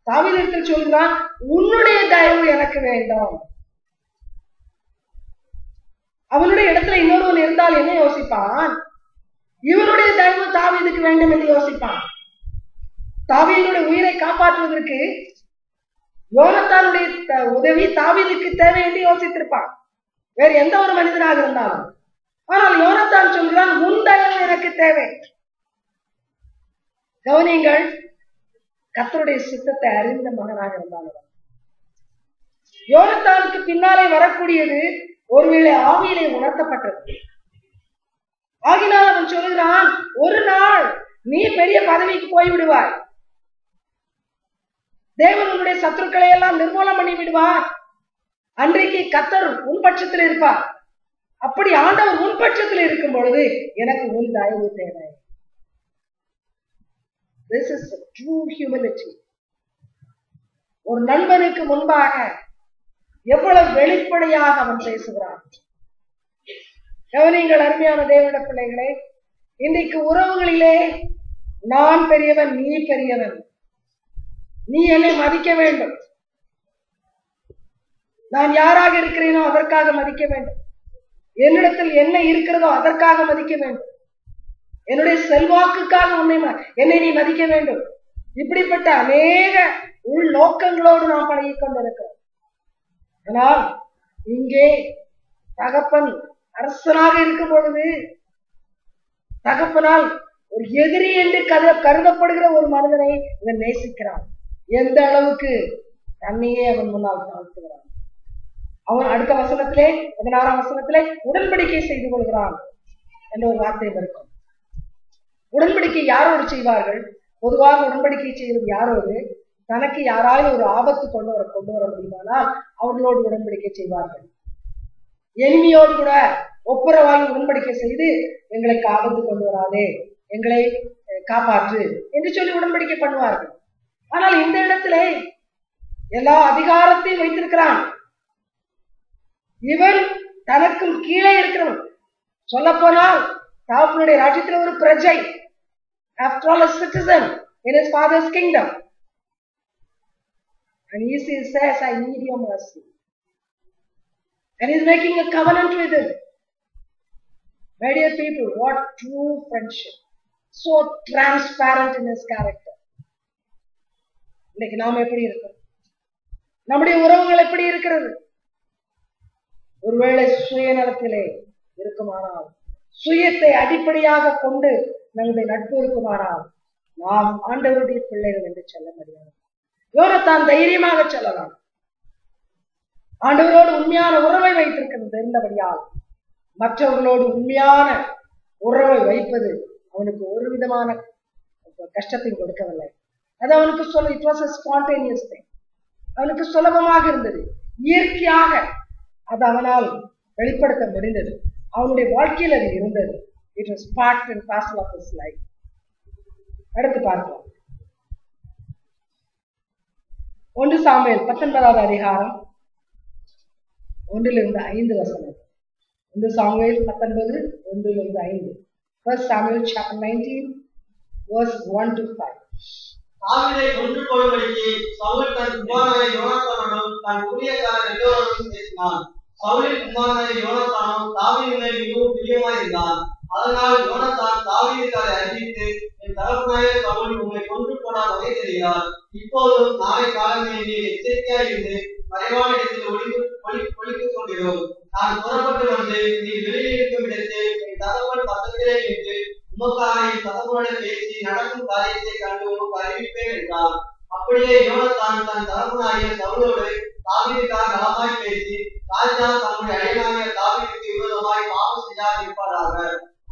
தாவீதிடத்தில் சொல்கிறான், உன்னுடைய தயவு எனக்கு வேண்டாம். அவனுடைய இடத்துல இன்னொருவன் இருந்தால் என்ன யோசிப்பான்? இவனுடைய தயவு தாவீதுக்கு வேண்டும் என்று யோசிப்பான். தாவீதுடைய உயிரை காப்பாற்றுவதற்கு யோனத்தானுடைய உதவி தாவீதுக்கு தேவை என்று யோசித்திருப்பான், வேறு எந்த ஒரு மனிதனாக இருந்தாலும். ஆனால் யோனத்தான் சொல்கிறான், உன் தயவு எனக்கு தேவை. கவனிங்கள், கர்த்தருடைய சித்தத்தை அறிந்த மகனாக இருந்தாலும் யோனத்தானுக்கு பின்னாலே வரக்கூடியது ஒருவேளை ஆவியிலே உணர்த்தப்பட்டது. ஆகினால் அவன் சொல்கிறான், ஒரு நாள் நீ பெரிய பதவிக்கு போய்விடுவாய், தேவன் உன்னுடைய சத்துருக்களை எல்லாம் நிர்மூலம் பண்ணி விடுவார், அன்றைக்கு கர்த்தர் உன் பட்சத்தில் இருப்பார். அப்படி ஆண்டவர் உன் பட்சத்தில் இருக்கும் பொழுது எனக்கு உன் தயவு தேவை. This is a true humility. ஒரு நண்பனுக்கு முன்பாக எவ்வளவு வெளிப்படையாக அவன் பேசுகிறான். கவனிங்கள் அருமையான தேவனுடைய பிள்ளைகளே, இன்றைக்கு உறவுகளிலே நான் பெரியவன், நீ பெரியவன், நீ என்னை மதிக்க வேண்டும், நான் யாராக இருக்கிறேனோ அதற்காக மதிக்க வேண்டும், என்னிடத்தில் என்ன இருக்கிறதோ அதற்காக மதிக்க வேண்டும், என்னுடைய செல்வாக்குக்காக என்னை நீ மதிக்க வேண்டும். இப்படிப்பட்ட அநேக உள் நோக்கங்களோடு நாம் பழகிக் கொண்டிருக்கிறோம். ஆனால் இங்கே தகப்பன் அரசனாக இருக்கும் பொழுது தகப்பனால் ஒரு எதிரி என்று கருதப்படுகிற ஒரு மனிதனை இவன் நேசிக்கிறான். எந்த அளவுக்கு தன்னையே அவன் முன்னால் தாழ்த்துகிறான். அவன் அடுத்த வசனத்திலே 16ஆம் வசனத்திலே உடன்படிக்கை செய்து கொள்கிறான் என்ற ஒரு வார்த்தை இருக்கும். உடன்படிக்கை யாரோடு செய்வார்கள்? பொதுவாக உடன்படிக்கை செய்வது யாரோடு? தனக்கு யாராவது ஒரு ஆபத்து கொண்டு வர முடியுமானால் அவர்களோடு உடன்படிக்கை செய்வார்கள். எனிமியோடு கூட ஒப்புரவாகி உடன்படிக்கை செய்து எங்களுக்கு ஆபத்து கொண்டு வராதே, எங்களை காப்பாற்று என்று சொல்லி உடன்படிக்கை பண்ணுவார்கள். ஆனால் இந்த இடத்திலே எல்லா அதிகாரத்தையும் வைத்திருக்கிறான். இவன் தனக்கும் கீழே இருக்கிறவன். சொல்ல போனால் தாவனுடைய ராஜ்யத்தில் ஒரு பிரஜை, after all a citizen in his father's kingdom, and he says, I need your mercy, and he is making a covenant with him. My dear people, what true friendship, so transparent in his character. இன்னைக்கு நாம் எப்படி இருக்கிறோம்? நம்முடைய உறவுகள் எப்படி இருக்கிறது? ஒருவேளை சுயநலத்திலே இருக்குமானால், சுயத்தை அடிப்படையாக கொண்டு நம்முடைய நட்பு இருக்குமானால் நாம் ஆண்டவருடைய பிள்ளைகள் என்று சொல்ல முடியாது. யோனத்தான் தைரியமாக சொல்லலாம். ஆண்டவரோடு உண்மையான உறவை வைத்திருக்கிறது இருந்தபடியால் மற்றவர்களோடு உண்மையான உறவை வைப்பது அவனுக்கு ஒரு விதமான கஷ்டத்தை கொடுக்கவில்லை. அது அவனுக்கு it was a spontaneous thing. அவனுக்கு சுலபமாக இருந்தது, இயற்கையாக அது அவனால் வெளிப்படுத்த முடிந்தது. அவனுடைய வாழ்க்கையில் அது இருந்தது. It was part and parcel of his life. அடுத்து பார்க்கலாம். 1 சாமுவேல் 19ஆவது அதிகாரம் 1-5 வசனம். 1 சாமுவேல் 19 1-5. 1 Samuel chapter 19 verse 1-5. தாவீதை கொன்று போடும்படிக்கு சவுல் தன் குமாரனை யோனத்தானுடன் தன் ஊழியக்காரர் எல்லோரோடும் பேசினான். சவுலின் குமாரனை யோனத்தானும் தாவீது மேல் மிகவும் பிரியமாயிருந்தான். அதனால் யோனத்தான் தாவீதுக்காரை அறிவித்து, என் தகப்பனாகிய சவுல் உம்மை கொன்று போட வகை தெரிகிறார். இப்போதும் நாளை காலமே நீர் எச்சரிக்கையாய் இருந்து மறைவான இடத்தில் ஒளித்துக் கொண்டிரும். நான் புறப்பட்டு வந்து நீர் வெளியில் இருக்கும் இடத்தில் என் தகப்பன் பக்கத்திலே நின்று உமக்காக என் தகப்பனுடன் பேசி நடக்கும் காரியத்தை கண்டு உமக்கு அறிவிப்பேன் என்றான். அப்படியே யோனத்தான் தன் தகப்பனாகிய சவுலோடு தாவீதுக்காக நலமாய் பேசி, ராஜா தம்முடைய அடியானாகிய தாவீதுக்கு விரோதமாய் பாவம் செய்யாதிருப்பாராக.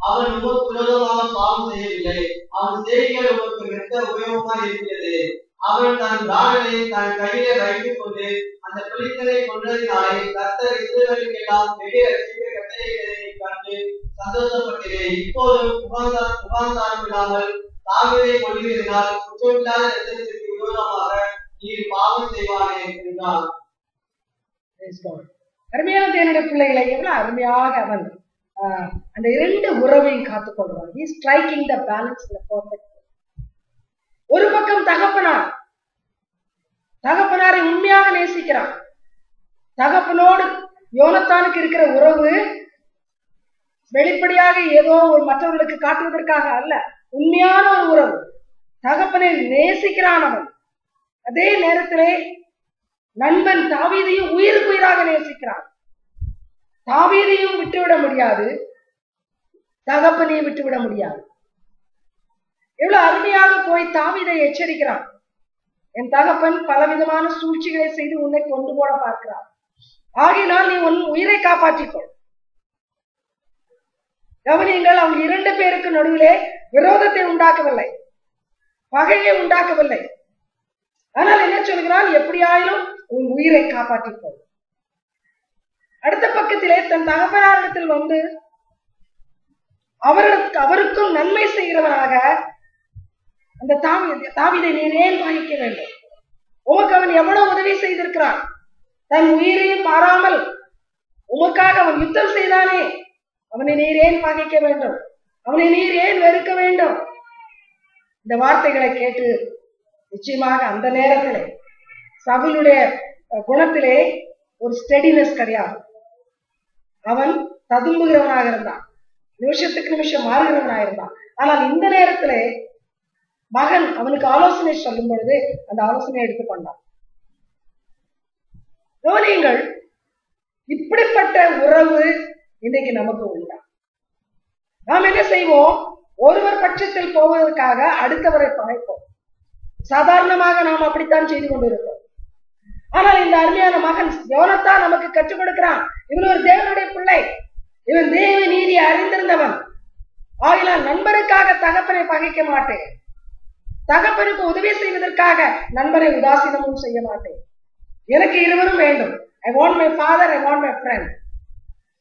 அவன் உமக்கு விரோதமாக பாவம் செய்யவில்லை. அவன் செய்திகள் உமக்கு மிக்க உபயோகமாய் இருக்கிறது. அவன் தன் பிராணனை தன் கையிலே வைத்துக் கொண்டு அந்த பிலிஸ்தனை கொன்றதினாலே கர்த்தர் இஸ்ரவேலுக்கெல்லாம் பெரிய ரட்சிப்பை கட்டளையிட்டதை கண்டு சந்தோஷப்பட்டேன். இப்போதும் உபாசாரம் இல்லாமல் தாவீதை கொல்லுகிறதினால் குற்றமில்லாத இரத்தத்திற்கு விரோதமாக நீர் பாவம் செய்வானே என்றான். அருமையான தேவனுடைய பிள்ளைகளை எவ்வளவு அருமையாக அவன் அந்த 2 உறவையும் காத்துக் கொள்வான். He is striking the balance in a perfect way. ஒரு பக்கம் தகப்பனார் தகப்பனாரை உண்மையாக நேசிக்கிறான். தகப்பனோடு யோனத்தானுக்கு இருக்கிற உறவு வெளிப்படையாக ஏதோ ஒரு மற்றவர்களுக்கு காட்டுவதற்காக அல்ல, உண்மையான ஒரு உறவு. தகப்பனை நேசிக்கிறான் அவன். அதே நேரத்திலே நண்பன் தாவீதையும் உயிருக்கு உயிராக நேசிக்கிறான். தாவீதையும் விட்டுவிட முடியாது, தகப்பனையும் விட்டுவிட முடியாது. எவ்வளவு அருமையாக போய் தாவீதை எச்சரிக்கிறான். என் தகப்பன் பலவிதமான சூழ்ச்சிகளை செய்து உன்னை கொண்டு போட பார்க்கிறான், ஆகினால் நீ உன் உயிரை காப்பாற்றிக்கொள். கவனியுங்கள், அவங்க 2 பேருக்கு நடுவிலே விரோதத்தை உண்டாக்கவில்லை, பகையை உண்டாக்கவில்லை. ஆனால் என்ன சொல்கிறான்? எப்படியாயிலும் உன் உயிரை காப்பாற்றிக்கொள். அடுத்த பக்கத்திலே தன் தகப்பனாரிடத்தில் வந்து அவருக்கும் நன்மை செய்கிறவனாக அந்த தாவீதை நீர் ஏன் பகைக்க வேண்டும்? உமக்கு அவன் எவ்வளவு உதவி செய்திருக்கிறான். தன் உயிரையும் பாராமல் உமக்காக அவன் யுத்தம் செய்தானே, அவனை நீர் ஏன் பகைக்க வேண்டும்? அவனை நீர் ஏன் வெறுக்க வேண்டும்? இந்த வார்த்தைகளை கேட்டு நிச்சயமாக அந்த நேரத்திலே சவுலுடைய குணத்திலே ஒரு ஸ்டெடினஸ் கிடையாது. அவன் ததும்புகிறவனாக இருந்தான், நிமிஷத்துக்கு நிமிஷம் மாறுகிறவனாக இருந்தான். ஆனால் இந்த நேரத்திலே மகன் அவனுக்கு ஆலோசனை சொல்லும் பொழுது அந்த ஆலோசனையை எடுத்துக்கொண்டான். கவனியுங்கள், இப்படிப்பட்ட உறவு இன்றைக்கு நமக்கு உண்டா? நாம் என்ன செய்வோம்? ஒருவர் பட்சத்தில் போவதற்காக அடுத்தவரை பகைப்போம். சாதாரணமாக நாம் அப்படித்தான் செய்து கொண்டிருக்கிறோம். ஆனால் இந்த அருமையான மகன் யோனத்தான் நமக்கு கற்றுக் கொடுக்கிறான். இவன் ஒரு தேவனுடைய பிள்ளை, இவன் தேவ நீதியை அறிந்திருந்தவன். ஆகினால் நண்பருக்காக தகப்பனை பகைக்க மாட்டேன், தகப்பனுக்கு உதவி செய்வதற்காக நண்பரை உதாசீனமும் செய்ய மாட்டேன். எனக்கு இருவரும் வேண்டும். I want my father, I want my friend.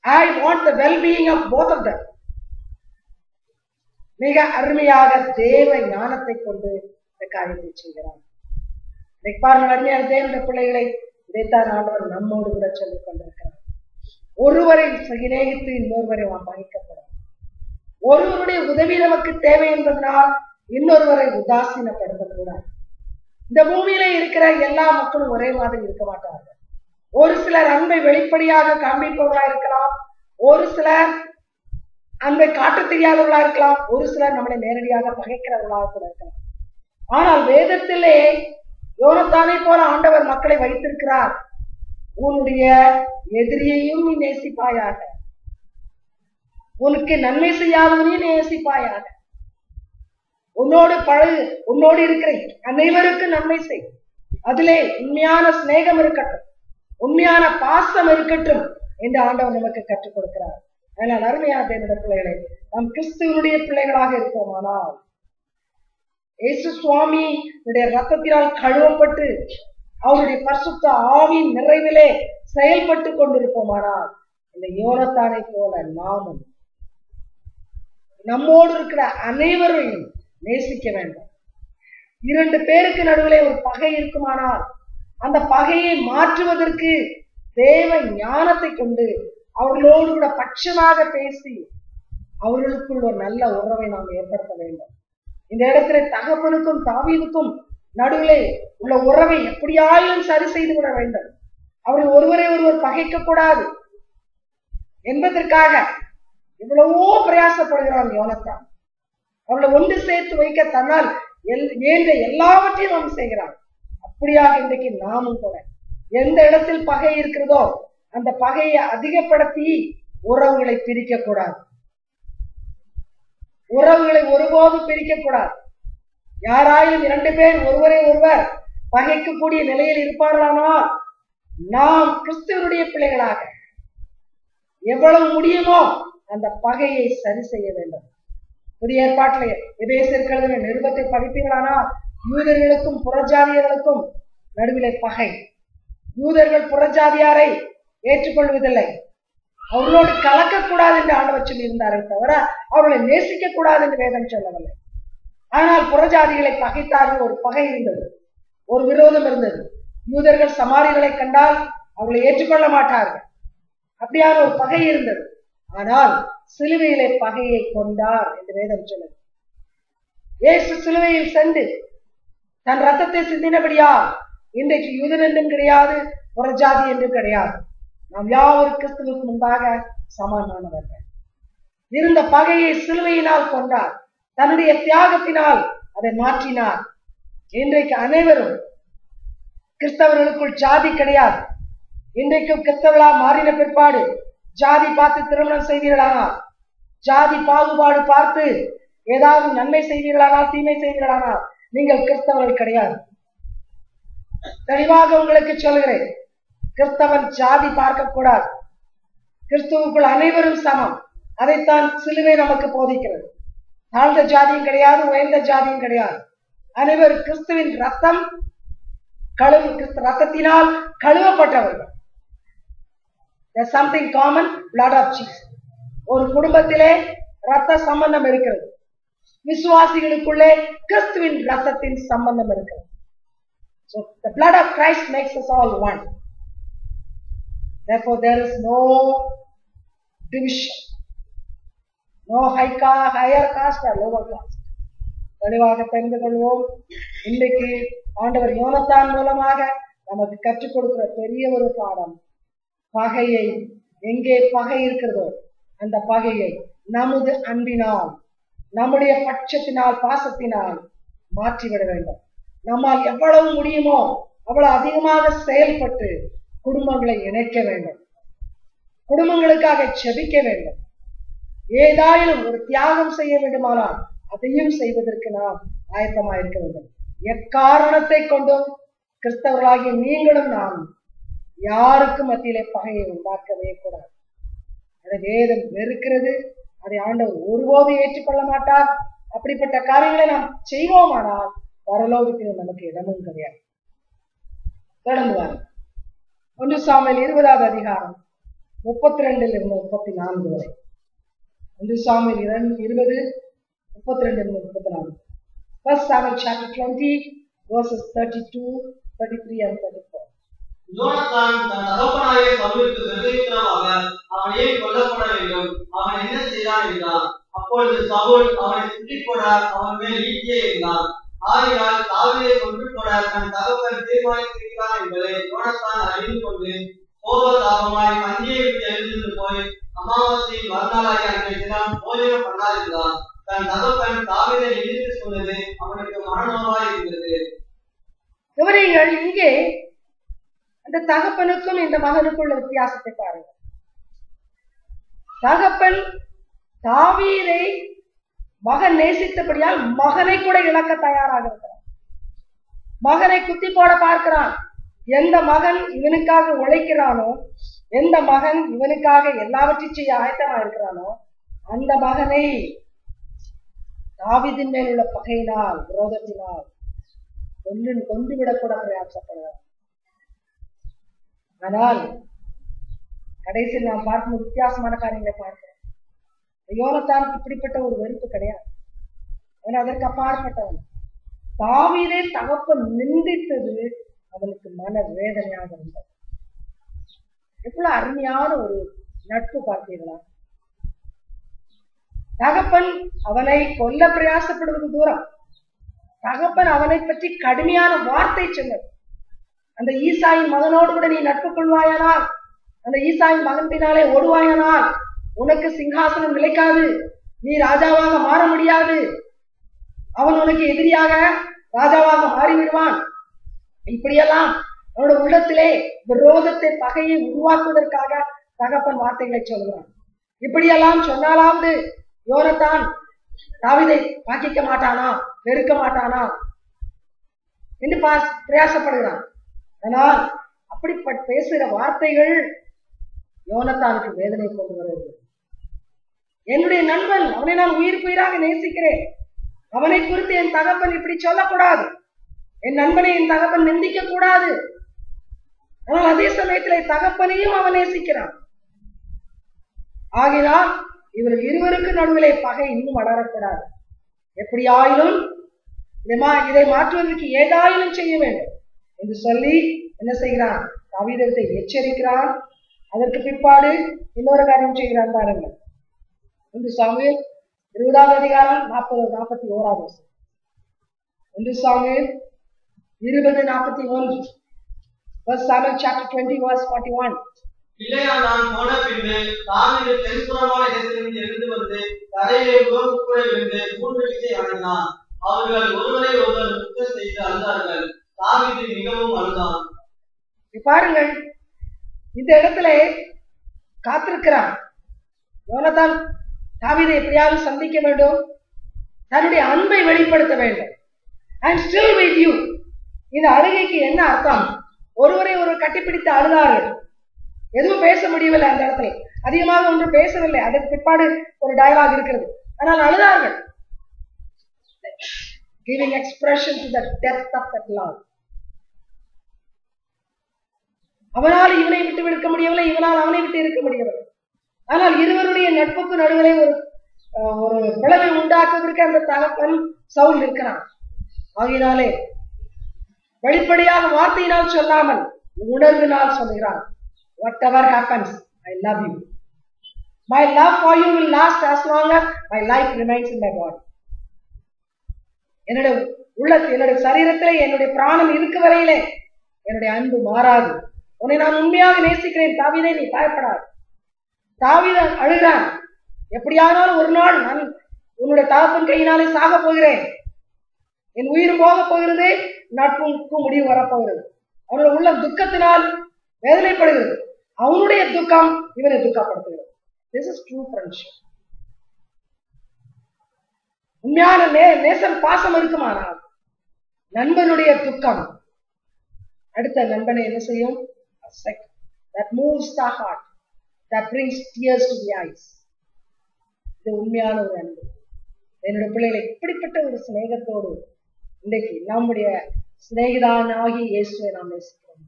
I want the well-being of both of them. மிக அருமையாக தேவ ஞானத்தை கொண்டு இந்த காரியத்தை செய்கிறான். அருமையான தேவனுடைய பிள்ளைகளை இதைத்தான் ஆண்டவர் நம்மோடு கூட சொல்லிக் கொண்டிருக்கிறார். ஒருவரை சிநேகித்து இன்னொருவரை பகைக்கப்படும். ஒருவருடைய உதவி நமக்கு தேவை என்பதனால் இன்னொருவரை உதாசீனப்படுத்தக்கூடாது. இந்த பூமியில இருக்கிற எல்லா மக்களும் ஒரே மாதிரி இருக்க மாட்டார்கள். ஒரு சிலர் அன்பை வெளிப்படையாக காண்பிப்பவர்களா இருக்கலாம், ஒரு சிலர் அன்பை காட்ட தெரியாதவர்களா இருக்கலாம், ஒரு சிலர் நம்மளை நேரடியாக பகைக்கிறவர்களாக கூட இருக்கலாம். ஆனால் வேதத்திலே யோனத்தானை போல ஆண்டவர் மக்களை வைத்திருக்கிறார். உன்னுடைய எதிரியையும் நீ நேசிப்பாயாக, உனக்கு நன்மை செய்யாதவனையும் நேசிப்பாயாக, உன்னோடு இருக்கிற அனைவருக்கும் நன்மை செய். அதிலே உண்மையான சிநேகம் இருக்கட்டும், உண்மையான பாசம் இருக்கட்டும் என்று ஆண்டவர் நமக்கு கற்றுக் கொடுக்கிறார். அதனால் அருமையான தேவனுடைய பிள்ளைகளை, நாம் கிறிஸ்துவனுடைய பிள்ளைகளாக இருப்போமானால், இயேசு சுவாமி ரத்தத்தினால் கழுவப்பட்டு அவருடைய பரிசுத்த ஆவியின் நிறைவிலே செயல்பட்டு கொண்டிருப்போமானால், இந்த யோனத்தானை போல நாமும் நம்மோடு இருக்கிற அனைவரையும் நேசிக்க வேண்டும். 2 பேருக்கு நடுவிலே ஒரு பகை இருக்குமானால் அந்த பகையை மாற்றுவதற்கு தேவ ஞானத்தை கொண்டு அவர்களோடு கூட பட்சமாக பேசி அவர்களுக்குள் ஒரு நல்ல உறவை நாம் ஏற்படுத்த வேண்டும். இந்த இடத்துல தகப்பனுக்கும் தாவீதுக்கும் நடுவிலே உள்ள உறவை எப்படியாயும் சரி செய்து விட வேண்டும். அவர்கள் ஒருவரை ஒருவர் பகைக்க கூடாது என்பதற்காக இவ்வளவோ பிரயாசப்படுகிறான் யோனத்தான். அவர்களை ஒன்று சேர்த்து வைக்க தன்னால் ஏன்ற எல்லாவற்றையும் நாம் செய்கிறான். அப்படியாக இன்றைக்கு நாமும் கூட எந்த இடத்தில் பகை இருக்கிறதோ அந்த பகையை அதிகப்படுத்தி உறவுகளை பிரிக்க கூடாது. உறவுகளை ஒருபோதும் பிரிக்க கூடாது. யாராயிலும் 2 பேர் ஒருவரை ஒருவர் பகைக்கக்கூடிய நிலையில் இருப்பார்களானால் நாம் கிறிஸ்துவனுடைய பிள்ளைகளாக எவ்வளவு முடியுமோ அந்த பகையை சரி செய்ய வேண்டும். புதிய ஏற்பாட்டிலே எபேசியர் நிருபத்தை படிப்பீர்களானால் யூதர்களுக்கும் புறஜாதியர்களுக்கும் நடுவிலே பகை. யூதர்கள் புறஜாதியாரை ஏற்றுக்கொள்வதில்லை, அவர்களோடு கலக்கக்கூடாது என்று ஆண்டவர் சொல்லி இருந்தாரே தவிர அவர்களை நேசிக்க கூடாது என்று வேதம் சொல்லவில்லை. ஆனால் புறஜாதிகளை பகைத்தார்கள். ஒரு பகை இருந்தது, ஒரு விரோதம் இருந்தது. யூதர்கள் சமாரியர்களை கண்டால் அவர்களை ஏற்றுக்கொள்ள மாட்டார்கள். அப்படியான ஒரு பகை இருந்தது. ஆனால் சிலுவையிலே பகையை கொண்டார் என்று வேதம் சொல்லுது. இயேசு சிலுவையில் சென்று தன் ரத்தத்தை சிந்தினபடியால் இன்றைக்கு யூதன் என்றும் கிடையாது, புறஜாதி என்றும் கிடையாது. நாம் யாவரும் கிறிஸ்துவுக்கு முன்பாக சமமானவர்கள். இருந்த பகையை சிலுவையினால் கொண்டார், தன்னுடைய தியாகத்தினால் அதை மாற்றினார். இன்றைக்கு அனைவரும் கிறிஸ்தவர்களுக்குள் ஜாதி கிடையாது. இன்றைக்கும் கிறிஸ்தவர்களா மாறின பிற்பாடு ஜாதி பார்த்து திருமணம் செய்வீர்களானால், ஜாதி பாகுபாடு பார்த்து ஏதாவது நன்மை செய்வீர்களானால், தீமை செய்வீர்களானால் நீங்கள் கிறிஸ்தவர்கள் கிடையாது. தெளிவாக உங்களுக்கு சொல்கிறேன், கிறிஸ்தவன் ஜாதி பார்க்க கூடாது. கிறிஸ்துவுக்குள் அனைவரும் சமம். அதைத்தான் சிலுவை நமக்கு போதிக்கிறது. தாழ்ந்த ஜாதியும் கிடையாது, உயர்ந்த ஜாதியும் கிடையாது. அனைவரும் கிறிஸ்துவின் ரத்தம் ரத்தத்தினால் கழுவப்பட்டவர்கள். There's something common, blood of Jesus. ஒரு குடும்பத்திலே ரத்த சம்பந்தம் இருக்கிறது. விசுவாசிகளுக்குள்ளே கிறிஸ்துவின் ரத்தத்தின் சம்பந்தம் இருக்கிறது. So the blood of Christ makes us all one. Therefore there is no division, no higher caste or lower caste. தெளிவாக தெரிந்து கொள்வோம். இன்றைக்கு ஆண்டவர் யோனத்தான் மூலமாக நமக்கு கற்றுக் கொடுக்கிற பெரிய ஒரு பாடம், பகையை, எங்கே பகை இருக்கிறதோ அந்த பகையை நமது அன்பினால், நம்முடைய பட்சத்தினால், பாசத்தினால் மாற்றிவிட வேண்டும். நம்மால் எவ்வளவு முடியுமோ அவ்வளவு அதிகமாக செயல்பட்டு குடும்பங்களை இணைக்க வேண்டும். குடும்பங்களுக்காக செபிக்க வேண்டும். ஏதாயிலும் ஒரு தியாகம் செய்ய வேண்டுமானால் அதையும் செய்வதற்கு நாம் ஆயத்தமாயிருக்க வேண்டும். எக்காரணத்தை கொண்டும் கிறிஸ்தவர்களாகிய நீங்களும் நானும் யாருக்கும் மத்தியிலே பகையை உண்டாக்கவே கூடாது. அதை வேதம் வெறுக்கிறது. அதை ஆண்டவர் ஒருபோது ஏற்றுக்கொள்ள மாட்டார். அப்படிப்பட்ட காரியங்களை நாம் செய்வோமானால் பரலோகத்தில் நமக்கு இடமும் கிடையாது. தொடர்ந்து வாருங்கள். 1 சாமுவேல் 20வது அதிகாரம் 32 34 வரை. 1 Samuel 20 32 34. 1 Samuel chapter 20 verses 32, 33 and 34. யோனத்தான் தன் தகப்பனாகிய சவுலுக்கு பிரதியுத்தரமாக, அவன் ஏன் கொல்லப்பட வேண்டும், அவன் என்ன செய்தான் என்றான். அப்பொழுது சவுல் அவனை சுற்றிப் போட அவன் மேல் ஈட்டியே இருந்தான். ஆகையால் தாவீதை கொன்று போட தன் தகப்பன் தீர்மானித்திருக்கிறான் என்பதை யோனத்தான் அறிந்து கொண்டு கோபதாபமாய் பந்தியை விட்டு எழுந்து போய் அமாவாசையின் மறுநாளாகிய அன்றைய தினம் போஜனம் பண்ணாதிருந்தான். தன் தகப்பன் தாவீதை எதிர்த்து சொன்னது அவனுக்கு மனநோவாய் இருந்தது. கவனியுங்கள், இங்கே அந்த தகப்பனுக்கும் இந்த மகனுக்குள்ள வித்தியாசத்தை பாருங்கள். தகப்பன் தாவீதை மகன் நேசித்தபடியால் மகனை கூட இழக்க தயாராக இருக்கிறான். மகனை குத்தி போட பார்க்கிறான். எந்த மகன் இவனுக்காக உழைக்கிறானோ, எந்த மகன் இவனுக்காக எல்லாவற்றையும் செய்ய ஆயத்தமா இருக்கிறானோ, அந்த மகனை தாவீதின் மேல் உள்ள பகையினால், விரோதத்தினால் கொன்றுவிடக்கூட பிரயாசப்படுவார். ஆனால் கடைசியில் நாம் பார்க்கும் வித்தியாசமான காரியங்களை பார்க்கிறோம். யோனத்தானுக்கு இப்படிப்பட்ட ஒரு வெறுப்பு கிடையாது. அவன் அதற்கு அப்பாற்பட்டவன். தாவீதை தகப்பன் நிந்தித்தது அவனுக்கு மன வேதனையாக இருந்தது. எவ்வளவு அருமையான ஒரு நட்பு பார்த்தீர்களா? தகப்பன் அவனை கொல்ல பிரயாசப்படுவது தூரம், தகப்பன் அவனை பற்றி கடுமையான வார்த்தை சொன்னது. அந்த ஈசாயின் மகனோடு கூட நீ நட்பு கொள்வாயானால், அந்த ஈசாயின் மகன் பின்னாலே ஓடுவாயானால் உனக்கு சிங்காசனம் நிலைக்காது, நீ ராஜாவாக மாற முடியாது, அவன் உனக்கு எதிரியாக ராஜாவாக மாறிவிடுவான். இப்படியெல்லாம் அவனோட உள்ளத்திலே விரோதத்தை, பகையை உருவாக்குவதற்காக தகப்பன் வார்த்தைகளை சொல்கிறான். இப்படியெல்லாம் சொன்னாலாவது யோனத்தான் தாவீதை பாக்கிக்க மாட்டானா, வெறுக்க மாட்டானா என்று பிரயாசப்படுகிறான். ஆனால் அப்படிப்பட்ட பேசுகிற வார்த்தைகள் யோனத்தானுக்கு வேதனை கொண்டு வருகிறது. என்னுடைய நண்பன், அவனை நான் உயிராக நேசிக்கிறேன், அவனை குறித்து என் தகப்பன் இப்படி சொல்லக்கூடாது, என் நண்பனை என் தகப்பன் நிந்திக்க கூடாது. ஆனால் அதே சமயத்தில் தகப்பனையும் அவன் நேசிக்கிறான். ஆகினால் இவர்கள் இருவருக்கு நடுவிலே பகை இன்னும் வளரக்கூடாது. எப்படியாயிலும் இதை மாற்றுவதற்கு ஏதாயிலும் செய்ய வேண்டும் என்று சொல்லி என்ன செய்கிறான்? தாவீதை எச்சரிக்கிறான். அதற்கு பிற்பாடு இன்னொரு காரியம் செய்கிறான் பாருங்கள். 1 சாமுவேல் 20வது அதிகாரம் 40-41. 1 சாமுவேல் 20:41. 1 Samuel chapter 20 verse 41. பிள்ளையால் நான் போன பின்பு தாவீது தென்புறமான இடத்திலிருந்து எழுந்து வந்து தரையிலே முகங்குப்புற விழுந்து 3 விசை வணங்கினான். அவர்கள் ஒருவரை ஒருவர் முத்தம் செய்து அழுதார்கள். தாவீது மிகவும் அழுதான். பாருங்கள், இந்த இடத்துல காத்திருக்கிறான். யோனத்தான் தாவீதை எப்படியாவது சந்திக்க வேண்டும், தன்னுடைய அன்பை வெளிப்படுத்த வேண்டும். I am still with you. இந்த அழுகைக்கு என்ன அர்த்தம்? ஒருவரை ஒருவர் கட்டிப்பிடித்து அழுதார்கள். எதுவும் பேச முடியவில்லை. அந்த இடத்துல அதிகமாக ஒன்று பேசவில்லை. அதற்கு பிற்பாடு ஒரு டயலாக் இருக்கிறது. ஆனால் அழுதார்கள். Giving expression to the depth of that love. அவனால் இவனை விட்டு இருக்க முடியவில்லை, இவனால் அவனை விட்டு இருக்க முடியவில்லை. ஆனால் இருவருடைய நட்புக்கு நடுவிலே ஒரு பிளவை உண்டாக்குவதற்கு அந்த தகப்பன் சவுல் இருக்கிறான். ஆகினாலே வெளிப்படையாக வார்த்தையினால் சொல்லாமல் உணர்வினால் சொல்கிறான். Whatever happens, I love you. My love for you will last as long as my life remains in my body. என்னுடைய உள்ளத்தில், என்னுடைய சரீரத்திலே, என்னுடைய பிராணம் இருக்க வரையிலே என்னுடைய அன்பு மாறாது. உன்னை நான் உண்மையாக நேசிக்கிறேன் தாவீதே, நீ பயப்படாது. தாவீது அழுகிறான். எப்படியானாலும் ஒரு நாள் நான் உன்னுடைய தகப்பன் கையினாலே சாக போகிறேன், என் உயிர் போக போகிறது, நட்புக்கு முடிவு வரப்போகிறது. அவனுடைய உள்ள துக்கத்தினால் வேதனைப்படுகிறது. அவனுடைய துக்கம் இவனை துக்கப்படுத்துகிறது. This is true friendship. உண்மையான நேசம், பாசம் இருக்குமானால் நண்பனுடைய துக்கம் அடுத்த நண்பனை என்ன செய்யும்? That moves the heart, that brings tears to the eyes. இது உண்மையான ஒரு அன்பு. என்னுடைய பிள்ளைகளை இப்படிப்பட்ட ஒரு சிநேகத்தோடு இன்றைக்கு நம்முடைய சிநேகிதான் ஆகி இயேசுவை நாம் நேசிக்கிறோம்.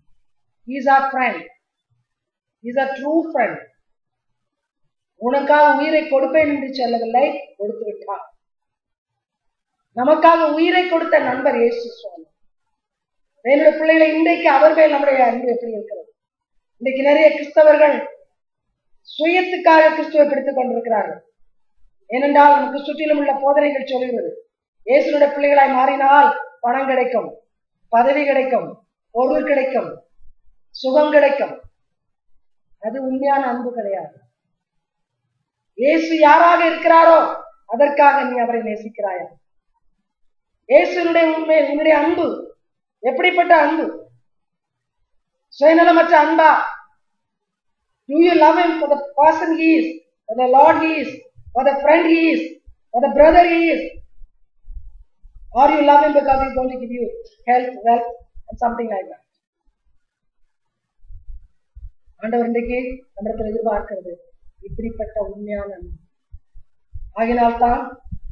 He is our friend. He is a true friend. உனக்காக உயிரை கொடுப்பேன் என்று சொல்லவில்லை, கொடுத்து விட்டார். நமக்காக உயிரை கொடுத்த நண்பர் இயேசு சுவாமி. என்னுடைய பிள்ளைகளை இன்றைக்கு அவர் மேல் நம்முடைய அன்பு எப்படி இருக்கிறது? இன்றைக்கு நிறைய கிறிஸ்தவர்கள் சுயத்துக்காக கிறிஸ்துவை பிடித்துக் கொண்டிருக்கிறார்கள். ஏனென்றால் நமக்கு சுற்றிலும் உள்ள போதனைகள் சொல்கிறது, இயேசுனுடைய பிள்ளைகளாய் மாறினால் பணம் கிடைக்கும், பதவி கிடைக்கும், பொருள் கிடைக்கும், சுகம் கிடைக்கும். அது உண்மையான அன்பு கிடையாது. இயேசு யாராக இருக்கிறாரோ அதற்காக நீ அவரை நேசிக்கிறாயா? இயேசுனுடைய உண்மை, உன்னுடைய அன்பு எப்படிப்பட்ட அன்பு? சுயநலமற்ற அன்பா? Do you love him for the person he is, for the Lord he is, for the friend he is, for the brother he is? Or you love him because he's going to give you health, wealth and something like that? ஆண்டவர் இன்றைக்கு நம்மிடத்தில் எதிர்பார்க்கிறது இப்படிப்பட்ட உண்மையான அன்பு. ஆகினால்தான்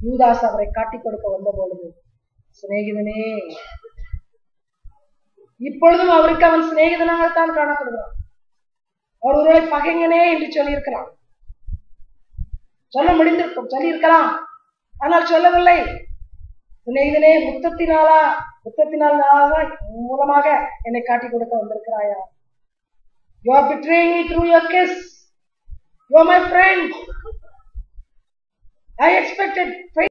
யூதாஸ் அவரை காட்டிக் கொடுக்க வந்த பொழுது, சிநேகிதனே, இப்பொழுதும் அவருக்கு அவன் சிநேகிதனாகத்தான் காணப்படுகிறான். அவர் ஒருவரை பகைங்கனே என்று சொல்லியிருக்கலாம், சொல்ல முடிந்திருக்கும், சொல்லியிருக்கலாம். ஆனால் சொல்லவில்லை. சிநேகிதனே, முத்தத்தினால் மூலமாக என்னை காட்டிக் கொடுக்க வந்திருக்கிறாயா? You are betraying me through your kiss. You are my friend. I expected